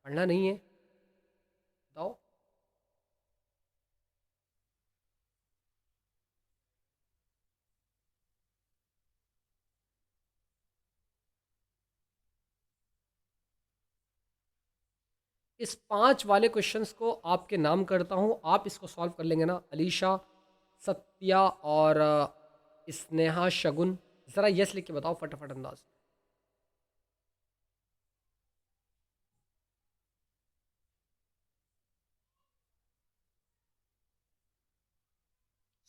पढ़ना नहीं है? बताओ। इस 5 वाले क्वेश्चंस को आपके नाम करता हूँ, आप इसको सॉल्व कर लेंगे ना? अलीशा, सत्या और स्नेहा, शगुन, ज़रा यस लिख के बताओ फटाफट अंदाज।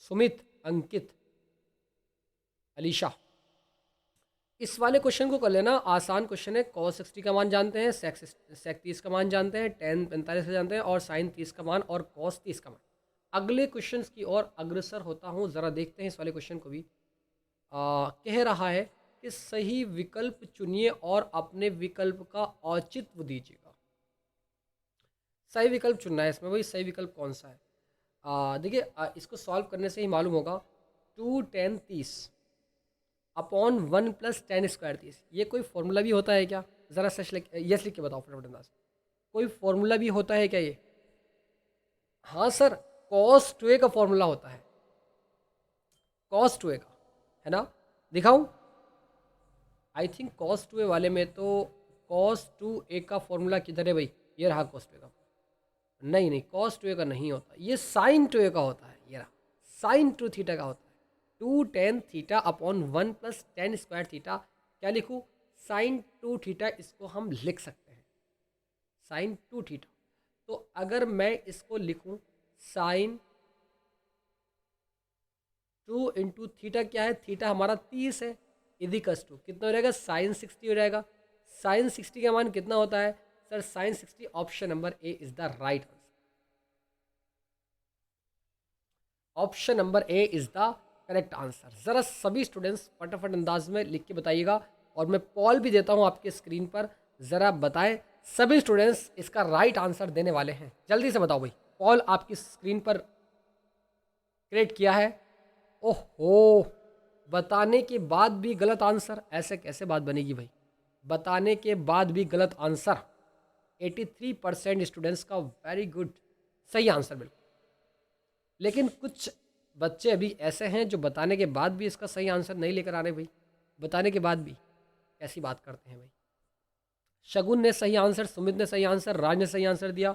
सुमित, अंकित, अलीशा। इस वाले क्वेश्चन को कर लेना, आसान क्वेश्चन है। cos 60 का मान जानते हैं, sec 30 का मान जानते हैं, tan 45 का जानते हैं, और sin 30 का मान और cos 30 का मान। अगले क्वेश्चंस की ओर अग्रसर होता हूँ, ज़रा देखते हैं इस वाले क्वेश्चन को भी। कह रहा है कि सही विकल्प चुनिए और अपने विकल्प का औचित्य दीजिएगा। सही विकल्प चुनना है इसमें, भाई सही विकल्प कौन सा है? देखिए, इसको सॉल्व करने से ही मालूम होगा। 2 tan 30 upon 1 plus tan square 30, ये कोई फॉर्मूला भी होता है क्या? ज़रा सच लिख, यस लिख के बताओ फटाफट अंदाज। कोई फॉर्मूला भी होता है क्या ये? हाँ सर, cos 2a का फॉर्मूला होता है, cos 2a का, है ना? दिखाऊं? आई थिंक cos 2a वाले में तो cos 2a का फॉर्मूला किधर है भाई? ये रहा cos 2a का। नहीं नहीं, cos 2a का नहीं होता, ये sin 2a का होता है। ये रहा, sin 2 थीटा का होता है। 2 tan theta upon 1 plus tan square theta. क्या लिखूं? sin 2 थीटा, इसको हम लिख सकते हैं sin 2 थीटा। तो अगर मैं इसको लिखूं sin 2 इंटू थीटा, क्या है? थीटा हमारा 30 है, इजिकल्स टू कितना हो जाएगा? sin 60 हो जाएगा। sin 60 का मान कितना होता है sir? sin 60, option number A is the right answer. Option number A is the correct answer. ज़रा सभी स्टूडेंट्स फटाफट अंदाज में लिख के बताइएगा, और मैं पॉल भी देता हूं आपके स्क्रीन पर, ज़रा बताएं सभी स्टूडेंट्स इसका राइट आंसर देने वाले हैं। जल्दी से बताओ भाई, पॉल आपकी स्क्रीन पर क्रिएट किया है। ओहो, बताने के बाद भी गलत आंसर, ऐसे कैसे बात बनेगी भाई? बताने के बाद भी गलत आंसर। 83% स्टूडेंट्स का वेरी गुड, सही आंसर बिल्कुल। लेकिन कुछ बच्चे अभी ऐसे हैं जो बताने के बाद भी इसका सही आंसर नहीं लेकर आ रहे भाई। बताने के बाद भी कैसी बात करते हैं भाई? शगुन ने सही आंसर, सुमित ने सही आंसर, राज ने सही आंसर दिया,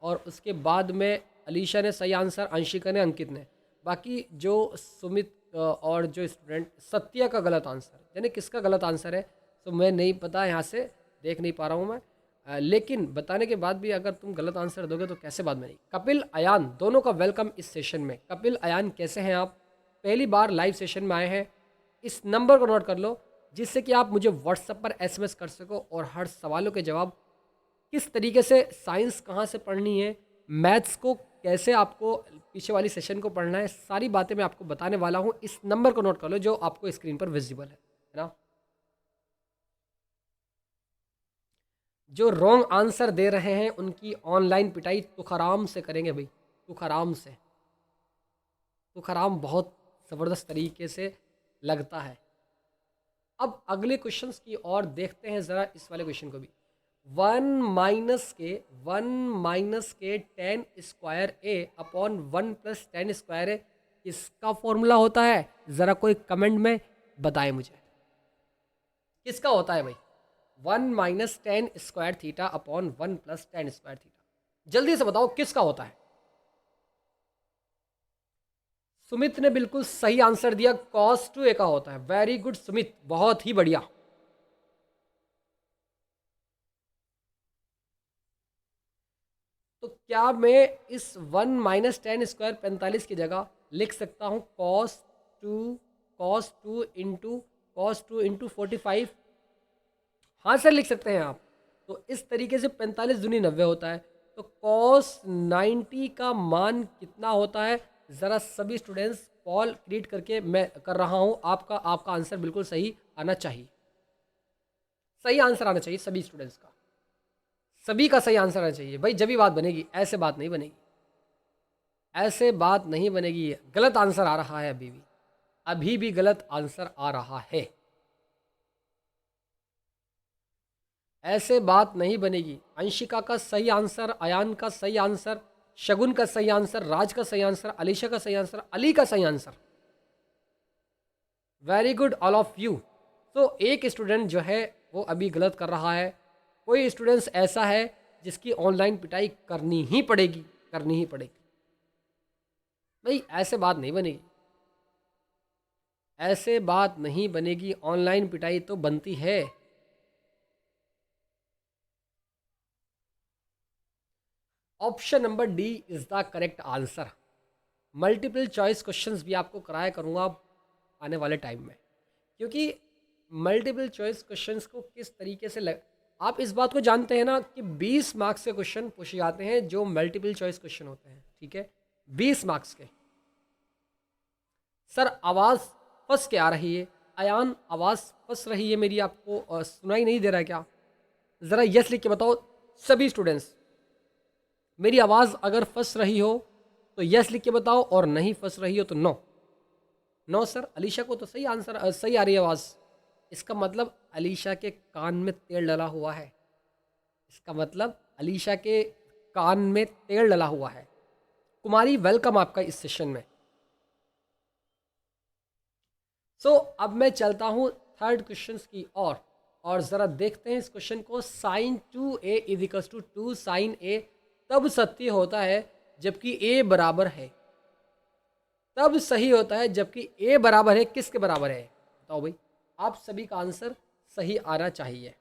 और उसके बाद में अलीशा ने सही आंसर, अंशिका ने, अंकित ने। बाकी जो सुमित और जो स्टूडेंट, सत्या का गलत आंसर, यानी किसका गलत आंसर है तो मैं नहीं पता, यहाँ से देख नहीं पा रहा हूँ मैं। लेकिन बताने के बाद भी अगर तुम गलत आंसर दोगे तो कैसे बात बनेगी? कपिल, अयान, दोनों का वेलकम इस सेशन में। कपिल, अयान, कैसे हैं आप? पहली बार लाइव सेशन में आए हैं। इस नंबर को नोट कर लो, जिससे कि आप मुझे व्हाट्सएप पर एसएमएस कर सको, और हर सवालों के जवाब, किस तरीके से साइंस कहाँ से पढ़नी है, मैथ्स को कैसे आपको पीछे वाली सेशन को पढ़ना है, सारी बातें मैं आपको बताने वाला हूँ। इस नंबर को नोट कर लो जो आपको स्क्रीन पर विजिबल है ना? जो रॉन्ग आंसर दे रहे हैं उनकी ऑनलाइन पिटाई तुखाराम से करेंगे भाई, तुखाराम से। तुखाराम बहुत ज़बरदस्त तरीके से लगता है। अब अगले क्वेश्चंस की और देखते हैं ज़रा, इस वाले क्वेश्चन को भी। 1 - के 10 स्क्वायर ए अपॉन 1 प्लस 10 स्क्वायर ए, इसका फॉर्मूला होता है? ज़रा कोई कमेंट में बताए मुझे, किसका होता है भाई? 1 - 10 square theta upon 1 plus 10 square theta. जल्दी से बताओ किसका होता है? सुमित ने बिल्कुल सही आंसर दिया, cos 2a का होता है। वेरी गुड सुमित, बहुत ही बढ़िया। तो क्या मैं इस 1 - 10 स्क्वायर 45 की जगह लिख सकता हूं cos 2 इंटू cos 2 इंटू 45? हाँ सर, लिख सकते हैं आप। तो इस तरीके से 45 दूनी 90 होता है। तो cos 90 का मान कितना होता है? ज़रा सभी स्टूडेंट्स कॉल क्रिएट करके मैं कर रहा हूँ, आपका आंसर बिल्कुल सही आना चाहिए। सही आंसर आना चाहिए सभी स्टूडेंट्स का, सभी का सही आंसर आना चाहिए भाई, जब भी बात बनेगी। ऐसे बात नहीं बनेगी, ऐसे बात नहीं बनेगी। गलत आंसर आ रहा है, अभी भी गलत आंसर आ रहा है। ऐसे बात नहीं बनेगी। अंशिका का सही आंसर, अयान का सही आंसर, शगुन का सही आंसर, राज का सही आंसर, अलीशा का सही आंसर, अली का सही answer. Very good all of you. तो एक स्टूडेंट जो है वो अभी गलत कर रहा है। कोई स्टूडेंट्स ऐसा है जिसकी ऑनलाइन पिटाई करनी ही पड़ेगी, करनी ही पड़ेगी भाई। ऐसे बात नहीं बनेगी, ऐसे बात नहीं बनेगी। ऑनलाइन पिटाई तो बनती है। Option number D is the correct answer. Multiple choice questions भी आपको कराया करूँगा आने वाले टाइम में, क्योंकि मल्टीपल चॉइस क्वेश्चंस को किस तरीके से आप इस बात को जानते हैं ना कि 20 मार्क्स के क्वेश्चन पूछे जाते हैं जो मल्टीपल चॉइस क्वेश्चन होते हैं, ठीक है? 20 मार्क्स के। सर आवाज़ फंस के आ रही है, अयान आवाज़ फंस रही है मेरी, आपको सुनाई नहीं दे रहा है क्या? ज़रा यस लिख के बताओ सभी स्टूडेंट्स। मेरी आवाज़ अगर फंस रही हो तो यस लिख के बताओ, और नहीं फंस रही हो तो नो। नो सर, अलीशा को तो सही आंसर, सही आ रही है आवाज़। इसका मतलब अलीशा के कान में तेल डला हुआ है, इसका मतलब अलीशा के कान में तेल डला हुआ है। कुमारी वेलकम आपका इस सेशन में। अब मैं चलता हूँ थर्ड क्वेश्चन की ओर और ज़रा देखते हैं इस क्वेश्चन को। Sine 2a equals to 2 sine a तब सत्य होता है जबकि a बराबर है। तब सही होता है जबकि a बराबर है, किसके बराबर है बताओ भाई। आप सभी का आंसर सही आना चाहिए।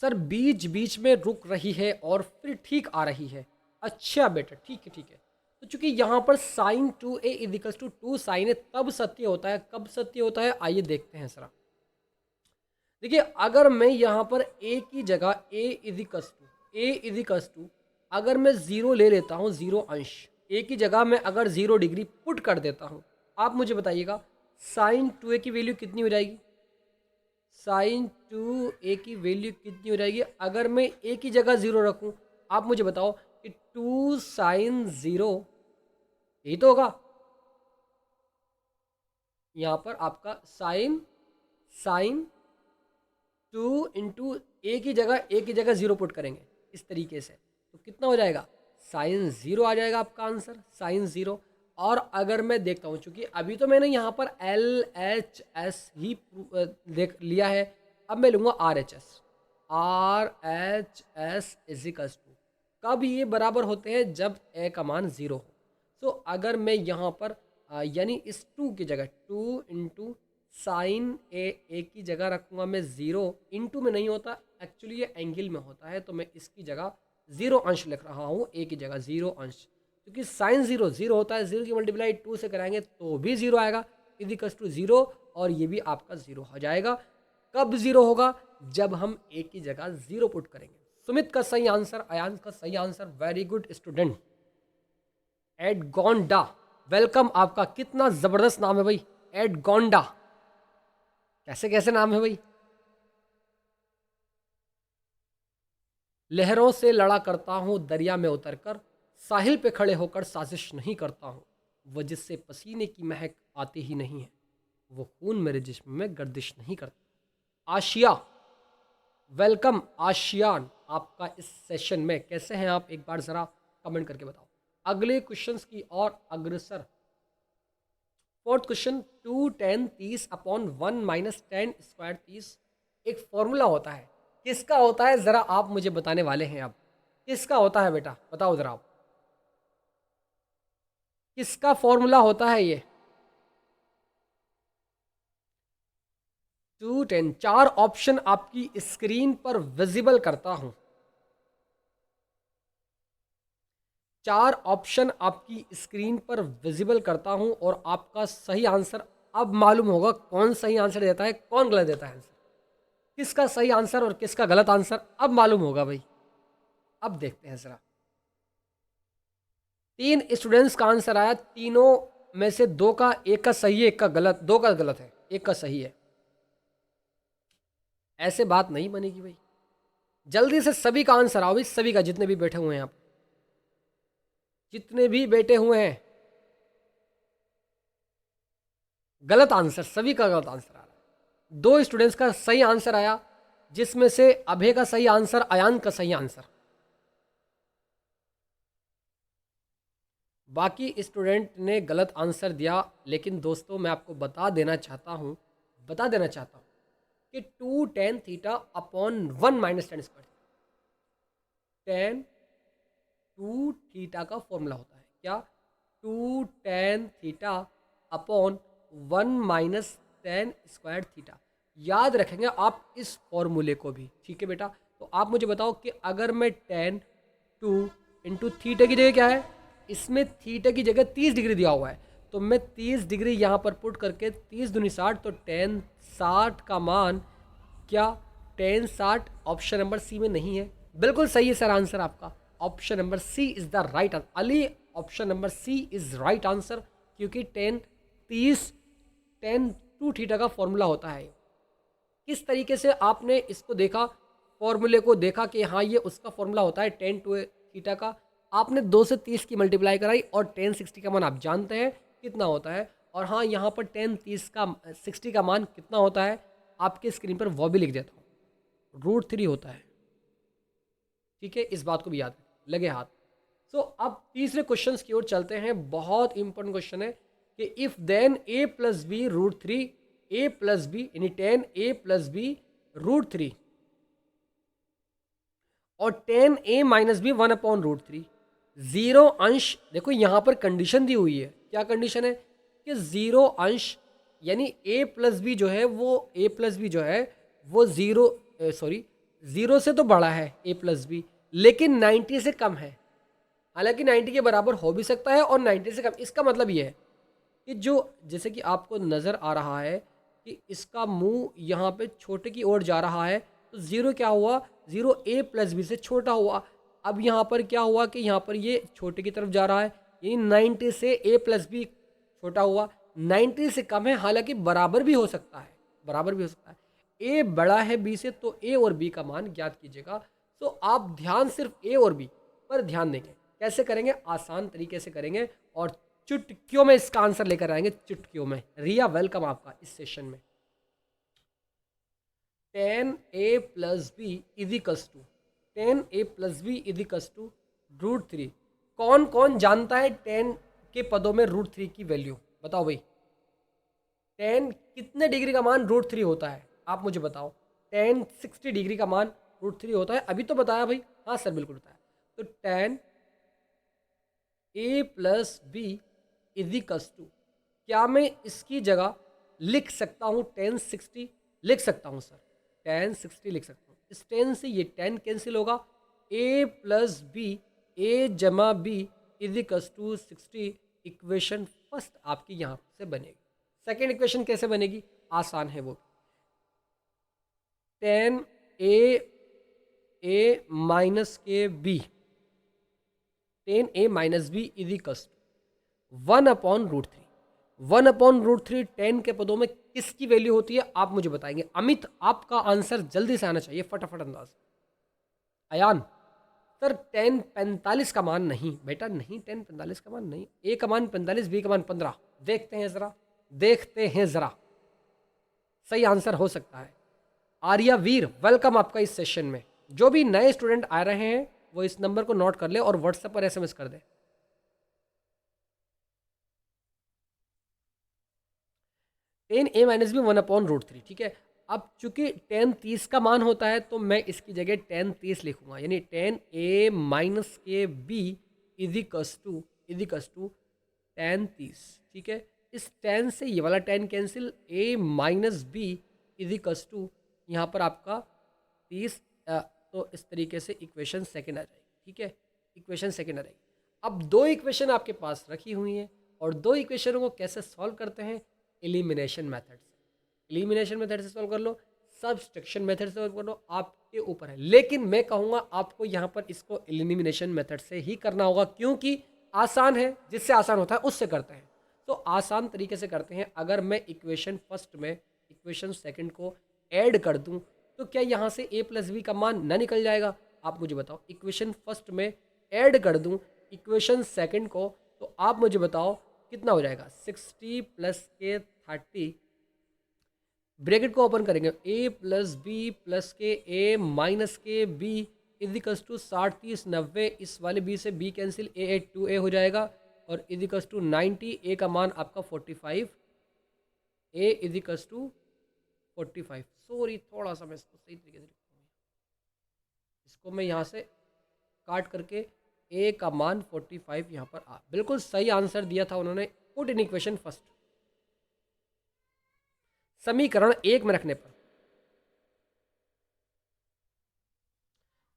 सर बीच बीच में रुक रही है और फिर ठीक आ रही है। अच्छा बेटा, ठीक है ठीक है। तो चूंकि यहाँ पर sine 2a equals to 2 sine a तब सत्य होता है, कब सत्य होता है आइए देखते हैं जरा। देखिए अगर मैं यहाँ पर a की जगह a इजिकल्स टू अगर मैं ज़ीरो ले लेता हूँ, ज़ीरो अंश, a की जगह मैं अगर 0 डिग्री पुट कर देता हूँ, आप मुझे बताइएगा साइन 2a की वैल्यू कितनी हो जाएगी। साइन 2a की वैल्यू कितनी हो जाएगी अगर मैं a की जगह 0 रखूं। आप मुझे बताओ कि 2 साइन 0 यही तो होगा। यहाँ पर आपका साइन साइन 2 इंटू ए की जगह 0 पुट करेंगे इस तरीके से, तो कितना हो जाएगा साइन 0 आ जाएगा आपका आंसर, साइन 0। और अगर मैं देखता हूँ, चूंकि अभी तो मैंने यहाँ पर LHS ही देख लिया है, अब मैं लूँगा RHS इजिकल्स टू कब ये बराबर होते हैं जब ए का मान 0 हो। सो अगर मैं यहाँ पर यानी इस 2 की जगह 2 इंटू साइन ए की जगह रखूँगा मैं 0, इंटू में नहीं होता एक्चुअली ये एंगल में होता है, तो मैं इसकी जगह 0 अंश लिख रहा हूँ, ए की जगह 0 अंश, क्योंकि साइन 0 होता है, 0 की मल्टीप्लाई 2 से कराएंगे तो भी 0 आएगा, इजिकल्स टू 0, और ये भी आपका 0 हो जाएगा। कब 0 होगा जब हम ए की जगह 0 पुट करेंगे। सुमित का सही आंसर, अयान का सही आंसर, वेरी गुड स्टूडेंट। एडगोंडा वेलकम आपका, कितना जबरदस्त नाम है भाई, एडगोंडा, कैसे कैसे नाम है भाई। लहरों से लड़ा करता हूँ दरिया में उतरकर, साहिल पे खड़े होकर साजिश नहीं करता हूँ, वो जिससे पसीने की महक आती ही नहीं है, वो खून मेरे जिस्म में गर्दिश नहीं करता। आशिया वेलकम आशियान आपका इस सेशन में, कैसे हैं आप एक बार ज़रा कमेंट करके बताओ। अगले क्वेश्चंस की और अग्रसर। Fourth question, 2 10 30 upon 1 minus 10 square 30 एक फॉर्मूला होता है, किसका होता है ज़रा आप मुझे बताने वाले हैं। अब किसका होता है बेटा बताओ ज़रा आप, किसका फॉर्मूला होता है ये। 2 10 4 ऑप्शन आपकी स्क्रीन पर विजिबल करता हूं, 4 ऑप्शन आपकी स्क्रीन पर विजिबल करता हूं, और आपका सही आंसर अब मालूम होगा कौन सही आंसर देता है कौन गलत देता है आंसर, किसका सही आंसर और किसका गलत आंसर अब मालूम होगा भाई। अब देखते हैं जरा। 3 स्टूडेंट्स का आंसर आया, तीनों में से 2 का, एक का सही है एक का गलत, 2 का गलत है एक का सही है। ऐसे बात नहीं बनेगी भाई, जल्दी से सभी का आंसर आओ भाई, सभी का, जितने भी बैठे हुए हैं आप, जितने भी बैठे हुए हैं। गलत आंसर, सभी का गलत आंसर आ रहा है। 2 स्टूडेंट्स का सही आंसर आया, जिसमें से अभय का सही आंसर, अयान का सही आंसर। बाकी स्टूडेंट ने गलत आंसर दिया, लेकिन दोस्तों मैं आपको बता देना चाहता हूं कि 2 tan theta upon 1 minus 10 square, tan 2 theta का फॉर्मूला होता है क्या, 2 tan theta upon 1 minus 10 square theta. याद रखेंगे आप इस फॉर्मूले को भी, ठीक है बेटा। तो आप मुझे बताओ कि अगर मैं tan 2 इंटू थीटा की जगह क्या है, इसमें थीटा की जगह 30 डिग्री दिया हुआ है, तो मैं 30 डिग्री यहाँ पर पुट करके 30 दूनी 60, तो tan 60 का मान क्या, tan 60 ऑप्शन नंबर सी में नहीं है। बिल्कुल सही है सर आंसर आपका, option number C is the right answer. Option number C is right answer, क्योंकि टेन 2 थीटा का फॉर्मूला होता है। किस तरीके से आपने इसको देखा, फॉर्मूले को देखा कि हाँ ये उसका फॉर्मूला होता है टेन टू थीटा का, आपने 2 से 30 की मल्टीप्लाई कराई और टेन 60 का मान आप जानते हैं कितना होता है। और हाँ यहाँ पर टेन 60 का मान कितना होता है आपके स्क्रीन पर वो भी लिख देता हूँ, √3 होता है। ठीक है, इस बात को भी याद लगे हाथ। सो अब तीसरे क्वेश्चन की ओर चलते हैं। बहुत इंपॉर्टेंट क्वेश्चन है कि if then a plus B √3 a plus B यानी 10a प्लस बी √3 और 10a माइनस बी 1/√3, जीरो अंश। देखो यहाँ पर कंडीशन दी हुई है, क्या कंडीशन है कि जीरो अंश यानी a प्लस बी जो है वो जीरो से तो बड़ा है a प्लस बी, लेकिन 90 से कम है। हालांकि 90 के बराबर हो भी सकता है और 90 से कम। इसका मतलब ये है कि जो जैसे कि आपको नज़र आ रहा है कि इसका मुंह यहाँ पे छोटे की ओर जा रहा है, तो ज़ीरो क्या हुआ, ज़ीरो a प्लस बी से छोटा हुआ। अब यहाँ पर क्या हुआ कि यहाँ पर ये छोटे की तरफ जा रहा है, यानी 90 से a प्लस बी छोटा हुआ, 90 से कम है। हालांकि बराबर भी हो सकता है, a बड़ा है b से, तो a और b का मान ज्ञात कीजिएगा। तो आप ध्यान सिर्फ a और b पर ध्यान देंगे। कैसे करेंगे, आसान तरीके से करेंगे और चुटकियों में इसका आंसर लेकर आएंगे, चुटकियों में। रिया वेलकम आपका इस सेशन में। 10a plus B equals to 10a plus B equals to √3। कौन कौन जानता है 10 के पदों में √3 की वैल्यू, बताओ भाई। 10 कितने डिग्री का मान √3 होता है, आप मुझे बताओ। 10 60 डिग्री का मान √3 होता है, अभी तो बताया भाई। हाँ सर बिल्कुल बताया। तो 10a plus B equals to, क्या मैं इसकी जगह लिख सकता हूँ 1060? लिख सकता हूँ सर, 1060 लिख सकता हूँ। इस 10 से ये 10 कैंसिल होगा, a प्लस बी, a जमा B equals to 60। Equation first आपकी यहाँ से बनेगी। सेकेंड इक्वेशन कैसे बनेगी, आसान है वो। 10a माइनस के B, 10a minus B equals to 1/√3। 1/√3 10 के पदों में किसकी वैल्यू होती है, आप मुझे बताएंगे। अमित आपका आंसर जल्दी से आना चाहिए, फटाफट अंदाज। अयान सर 1045 का मान नहीं बेटा, नहीं 1045 का मान नहीं। ए का मान 45, बी का मान 15। देखते हैं जरा सही आंसर हो सकता है। आर्या वीर वेलकम आपका इस सेशन में। जो भी नए स्टूडेंट आ रहे हैं वो इस नंबर को नोट कर ले और व्हाट्सएप पर SMS कर दे। 10a minus B 1/√3। ठीक है, अब चूंकि 10 30 का मान होता है तो मैं इसकी जगह 10 30 लिखूंगा, यानी 10a माइनस के बी इजिकल्स टू 10 30। ठीक है, इस 10 से ये वाला 10 cancel, a minus B equals to यहाँ पर आपका 30। तो इस तरीके से इक्वेशन सेकेंड आ जाएगी। ठीक है, इक्वेशन सेकेंड आ जाएगी। अब दो इक्वेशन आपके पास रखी हुई हैं और दो इक्वेशनों को कैसे सॉल्व करते हैं, एलिमिनेशन मेथड से। एलिमिनेशन मेथड से सॉल्व कर लो, सब्सट्रैक्शन मेथड से सॉल्व कर लो, आपके ऊपर है। लेकिन मैं कहूँगा आपको यहाँ पर इसको एलिमिनेशन मेथड से ही करना होगा, क्योंकि आसान है, जिससे आसान होता है उससे करते हैं। तो आसान तरीके से करते हैं। अगर मैं इक्वेशन फर्स्ट में इक्वेशन सेकंड को ऐड कर दूं तो क्या यहाँ से a प्लस बी का मान ना निकल जाएगा, आप मुझे बताओ। इक्वेशन फर्स्ट में ऐड कर दूं इक्वेशन सेकंड को, तो आप मुझे बताओ कितना हो जाएगा। 60 प्लस के 30, ब्रैकेट को ओपन करेंगे, a प्लस बी प्लस के a माइनस के b इजिकल्स टू 60 30 90। इस वाले b से b कैंसिल, a 2a हो जाएगा और इजिकल्स टू 90। a का मान आपका 45, a इजिकल्स टू 45। सॉरी थोड़ा सा मैं इसको सही तरीके से लिखूंगा, इसको मैं यहाँ से काट करके a का मान 45 यहाँ पर बिल्कुल सही आंसर दिया था उन्होंने। पुट इन इक्वेशन फर्स्ट, समीकरण 1 में रखने पर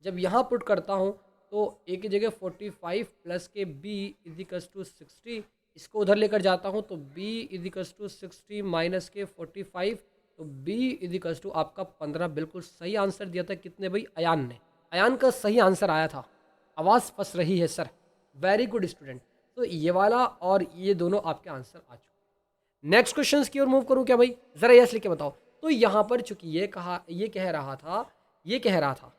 जब यहाँ पुट करता हूँ तो a की जगह 45 प्लस के b इजिकल्स टू 60, इसको उधर लेकर जाता हूँ तो b इजिकल्स टू 60 माइनस के 45, तो b इजिकल्स टू आपका 15। बिल्कुल सही आंसर दिया था कितने भाई, अयान ने। अयान का सही आंसर आया था, आवाज़ फंस रही है सर, वेरी गुड स्टूडेंट। तो ये वाला और ये दोनों आपके आंसर आ चुके हैं। नेक्स्ट क्वेश्चन की ओर मूव करूँ क्या भाई, ज़रा यस लिख के बताओ। तो यहाँ पर चूंकि ये कह रहा था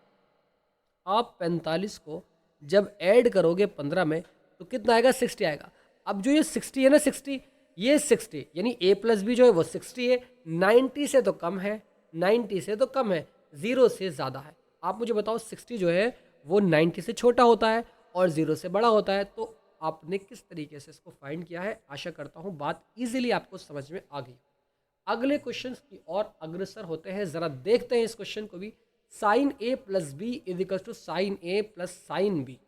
आप 45 को जब ऐड करोगे 15 में तो कितना आएगा, 60 आएगा। अब जो ये 60 है ना, 60 ये 60 यानी a प्लस बी जो है वो 60 है, 90 से तो कम है, 90 से तो कम है, 0 से ज़्यादा है। आप मुझे बताओ 60 जो है वो 90 से छोटा होता है और 0 से बड़ा होता है। तो आपने किस तरीके से इसको फाइंड किया है, आशा करता हूँ बात ईजिली आपको समझ में आ गई। अगले क्वेश्चन की ओर अग्रसर होते हैं, ज़रा देखते हैं इस क्वेश्चन को भी। Sine A plus B is equal to sine A plus sine B.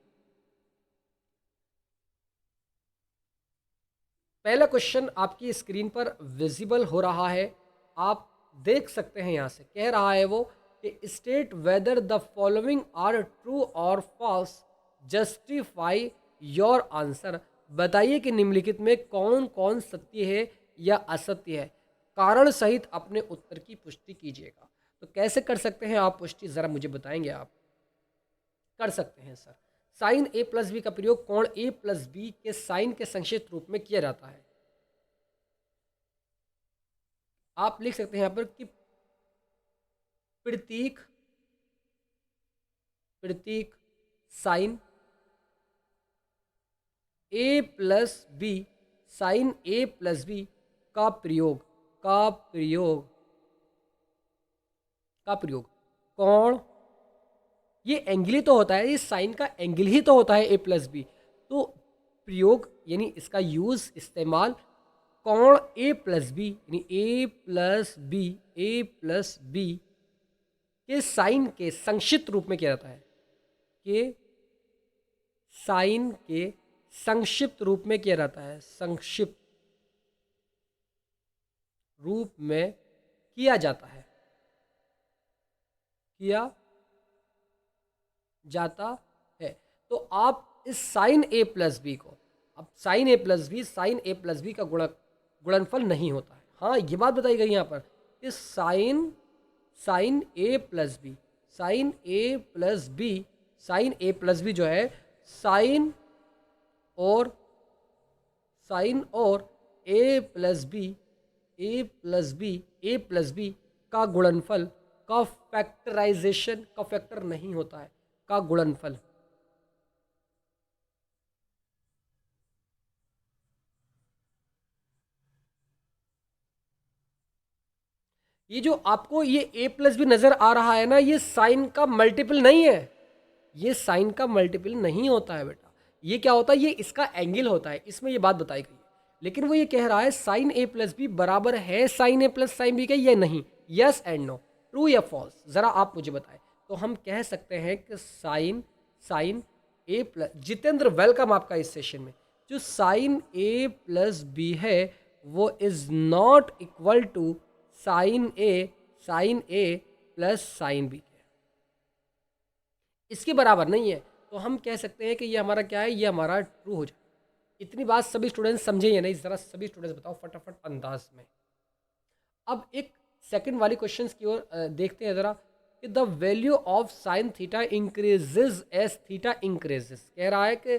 पहला क्वेश्चन आपकी स्क्रीन पर विजिबल हो रहा है, आप देख सकते हैं। यहां से कह रहा है वो कि state whether the following are true और फॉल्स, जस्टिफाई योर आंसर। बताइए कि निम्नलिखित में कौन कौन सत्य है या असत्य है, कारण सहित अपने उत्तर की पुष्टि कीजिएगा। तो कैसे कर सकते हैं आप पुष्टि, ज़रा मुझे बताएंगे आप। कर सकते हैं sir, sign A plus B का प्रयोग कोण ए प्लस बी के साइन के संक्षिप्त रूप में किया जाता है। आप लिख सकते हैं यहां पर कि प्रतीक sign A plus B, sine A plus B का प्रयोग कोण, ये एंगल ही तो होता है, ये साइन का एंगल ही तो होता है ए प्लस बी। तो प्रयोग यानी इसका यूज, इस्तेमाल कोण ए प्लस बी यानी ए प्लस बी के साइन के संक्षिप्त रूप में किया जाता है, के साइन के संक्षिप्त रूप में किया जाता है, संक्षिप्त रूप में किया जाता है, किया जाता है। तो आप इस साइन ए प्लस बी को, अब साइन ए प्लस बी का गुणनफल नहीं होता है। हाँ, ये बात बताई गई यहाँ पर कि साइन ए प्लस बी जो है साइन और ए प्लस बी का गुणनफल का फैक्टराइजेशन, का फैक्टर नहीं होता है, का गुणनफल। ये जो आपको ये a प्लस बी नजर आ रहा है ना, ये साइन का मल्टीपल नहीं है, ये साइन का मल्टीपल नहीं होता है बेटा। ये क्या होता है, ये इसका एंगल होता है, इसमें ये बात बताई गई है। लेकिन वो ये कह रहा है साइन ए प्लस बी बराबर है sine A plus sine B का, ये नहीं। यस एंड नो, ट्रू या फॉल्स, जरा आप मुझे बताएं। तो हम कह सकते हैं कि sign A plus, Jitendra welcome आपका इस सेशन में। जो साइन ए प्लस बी है वो is not equal to sine A plus sine B के, इसके बराबर नहीं है। तो हम कह सकते हैं कि ये हमारा क्या है, ये हमारा ट्रू हो जाए। इतनी बात सभी स्टूडेंट्स समझे या नहीं, जरा सभी स्टूडेंट्स बताओ फटाफट अंदाज में। अब एक सेकंड वाली क्वेश्चंस की ओर देखते हैं जरा कि the value of sine theta increases as theta increases. कह रहा है कि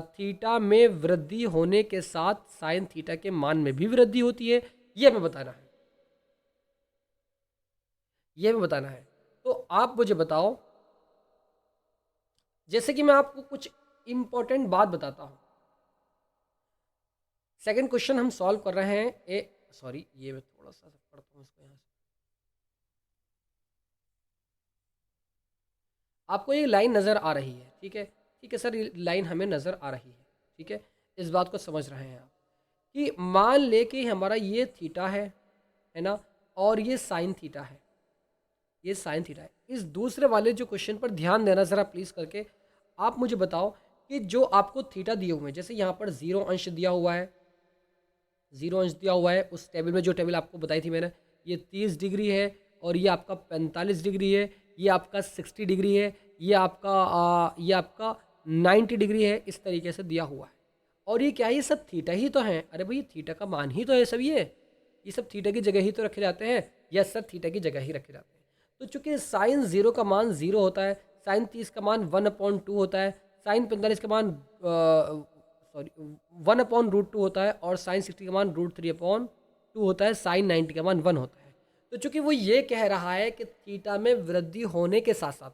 थीटा में वृद्धि होने के साथ साइन थीटा के मान में भी वृद्धि होती है, ये हमें बताना है, ये हमें बताना है। तो आप मुझे बताओ, जैसे कि मैं आपको कुछ इंपॉर्टेंट बात बताता हूं। सेकंड क्वेश्चन हम सॉल्व कर रहे हैं, ये मैं थोड़ा सा पढ़ता हूं इसको यहां से। आपको ये लाइन नज़र आ रही है, ठीक है सर, ये लाइन हमें नज़र आ रही है, ठीक है। इस बात को समझ रहे हैं आप कि मान ले कि हमारा ये थीटा है ना, और ये साइन थीटा है, ये साइन थीटा है। इस दूसरे वाले जो क्वेश्चन पर ध्यान देना ज़रा प्लीज़ करके। आप मुझे बताओ कि जो आपको थीटा दिए हुए हैं, जैसे यहाँ पर 0 अंश दिया हुआ है, 0 अंश दिया हुआ है उस टेबल में, जो टेबल आपको बताई थी मैंने, ये 30 डिग्री है और ये आपका 45 डिग्री है, ये आपका 60 डिग्री है, ये आपका 90 डिग्री है, इस तरीके से दिया हुआ है। और ये क्या है, ये सब थीटा ही तो है। अरे भाई थीटा का मान ही तो है सब, ये सब थीटा की जगह ही तो रखे जाते हैं। यस सर, थीटा की जगह ही रखे जाते हैं। तो चूंकि साइन 0 का मान 0 होता है, साइन 30 का मान 1/2 होता है, साइन 45 का मान सॉरी 1/√2 होता है और साइन 60 का मान √3/2 होता है, साइन 90 का मान 1 होता है। तो चूंकि वो ये कह रहा है कि थीटा में वृद्धि होने के साथ साथ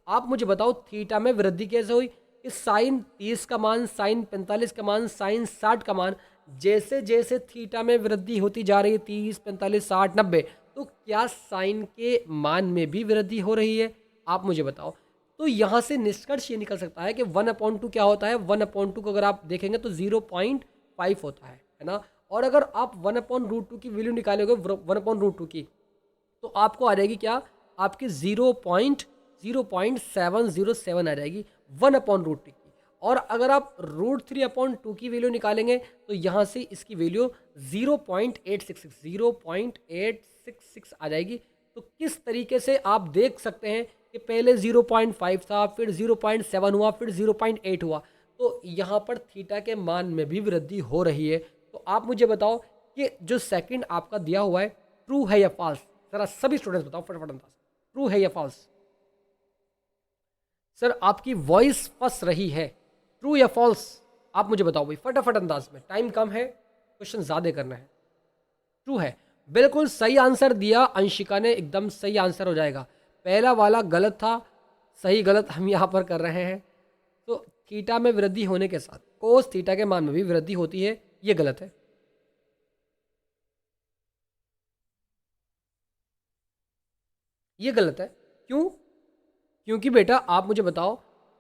आप मुझे बताओ थीटा में वृद्धि कैसे हुई कि साइन 30 का मान, साइन 45 का मान, साइन 60 का मान, जैसे जैसे थीटा में वृद्धि होती जा रही है 30, 45, 60, 90, तो क्या साइन के मान में भी वृद्धि हो रही है? आप मुझे बताओ। तो यहाँ से निष्कर्ष ये निकल सकता है कि 1/2 क्या होता है? 1/2 को अगर आप देखेंगे तो 0.5 होता है ना। और अगर आप 1/√2 की वैल्यू निकालोगे 1/√2 की, तो आपको आ जाएगी क्या? आपकी 0.0707 आ जाएगी 1/√2 की। और अगर आप √3/2 की वैल्यू निकालेंगे तो यहाँ से इसकी वैल्यू 0.866 आ जाएगी। तो किस तरीके से आप देख सकते हैं कि पहले 0.5 था, फिर 0.7 हुआ, फिर 0.8 हुआ, तो यहाँ पर थीटा के मान में भी वृद्धि हो रही है। तो आप मुझे बताओ कि जो सेकंड आपका दिया हुआ है ट्रू है या फॉल्स? जरा सभी स्टूडेंट्स बताओ फटाफट अंदाज, ट्रू है या फॉल्स? सर आपकी वॉइस फंस रही है, ट्रू या फॉल्स? आप मुझे बताओ भाई फटाफट अंदाज में, टाइम कम है, क्वेश्चन ज्यादा करना है। ट्रू है, बिल्कुल सही आंसर दिया अंशिका ने, एकदम सही आंसर हो जाएगा। पहला वाला गलत था, सही गलत हम यहाँ पर कर रहे हैं। तो थीटा में वृद्धि होने के साथ कोस थीटा के मान में भी वृद्धि होती है, ये गलत है। ये गलत है, क्यों? क्योंकि बेटा आप मुझे बताओ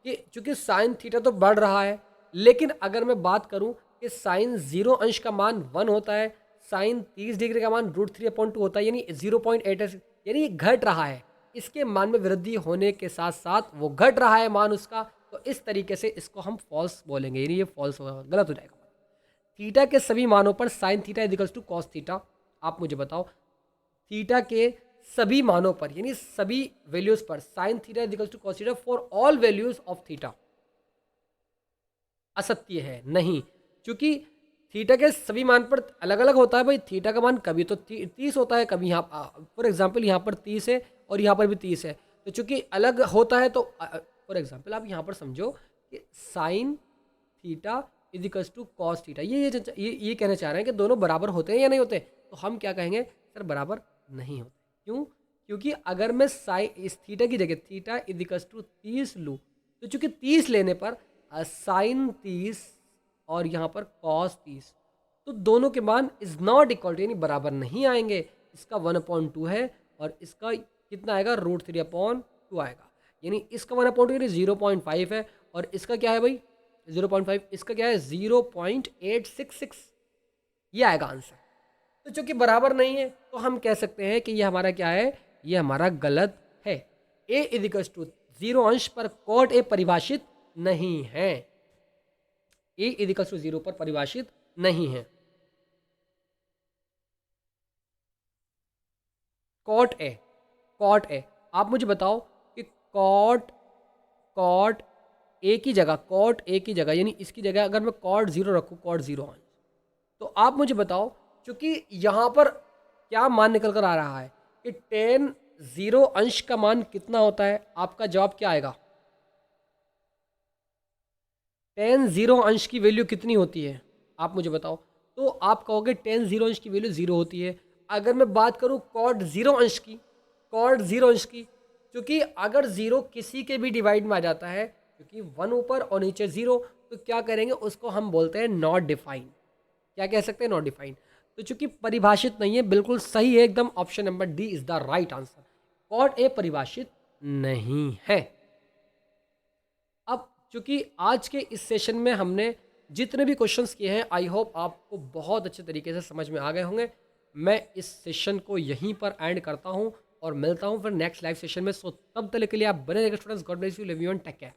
कि चूंकि साइन थीटा तो बढ़ रहा है, लेकिन अगर मैं बात करूं कि साइन 0 अंश का मान 1 होता है, साइन 30 डिग्री का मान √3/2 होता है, यानी 0.8, यानी ये घट रहा है। इसके मान में वृद्धि होने के साथ साथ वो घट रहा है मान उसका, तो इस तरीके से इसको हम फॉल्स बोलेंगे, यानी ये फॉल्स होगा, गलत हो जाएगा। थीटा के सभी मानों पर sine theta equals to cos theta. आप मुझे बताओ थीटा के सभी मानों पर यानी सभी वैल्यूज पर sine theta equals to cos theta for all values of theta असत्य है? नहीं, क्योंकि थीटा के सभी मान पर अलग अलग होता है भाई। थीटा का मान कभी तो 30 होता है, कभी यहाँ फॉर एग्जाम्पल यहाँ पर 30 है और यहाँ पर भी 30 है, तो चूंकि अलग होता है तो फॉर एग्जाम्पल आप यहाँ पर समझो कि sine theta equals to cos theta, ये कहना चाह रहे हैं कि दोनों बराबर होते हैं या नहीं होते? तो हम क्या कहेंगे सर, बराबर नहीं होते। क्यों? क्योंकि अगर मैं साइन इस थीटा की जगह थीटा इक्वल्स टू 30 लूँ, तो चूंकि 30 लेने पर साइन 30 और यहाँ पर कॉस 30, तो दोनों के मान इज नॉट इक्वल टू, यानी बराबर नहीं आएंगे। इसका 1/2 है और इसका कितना आएगा? √3/2 आएगा, यानी इसका 1/2 यानी 0.5 है और इसका क्या है भाई 0.5, इसका क्या है 0.866, ये आएगा आंसर। तो चूंकि बराबर नहीं है तो हम कह सकते हैं कि ये हमारा क्या है, ये हमारा गलत है। a इक्वल्स टू 0 अंश पर कॉट ए परिभाषित नहीं है, a इक्वल्स टू 0 पर परिभाषित नहीं है। कॉट ए आप मुझे बताओ कि कॉट ए की जगह यानी इसकी जगह अगर मैं कॉट 0 रखूँ, कॉट 0 अंश, तो आप मुझे बताओ क्योंकि यहाँ पर क्या मान निकल कर आ रहा है कि tan 0 अंश का मान कितना होता है? आपका जवाब क्या आएगा? tan 0 अंश की वैल्यू कितनी होती है? आप मुझे बताओ। तो आप कहोगे tan 0 अंश की वैल्यू 0 होती है। अगर मैं बात करूँ cot 0 अंश की, क्योंकि अगर 0 किसी के भी डिवाइड में आ जाता है, क्योंकि 1 ऊपर और नीचे 0, तो क्या करेंगे उसको हम बोलते हैं नॉट डिफाइन। क्या कह सकते हैं? Not define. तो चूंकि परिभाषित नहीं है, बिल्कुल सही है एकदम, option number D is the right answer. Cot A परिभाषित नहीं है। अब चूंकि आज के इस सेशन में हमने जितने भी क्वेश्चंस किए हैं, आई होप आपको बहुत अच्छे तरीके से समझ में आ गए होंगे। मैं इस सेशन को यहीं पर एंड करता हूं और मिलता हूं फिर नेक्स्ट लाइव सेशन में। सो तब तक के लिए आप बने रहिए students. God bless you, love you and take care.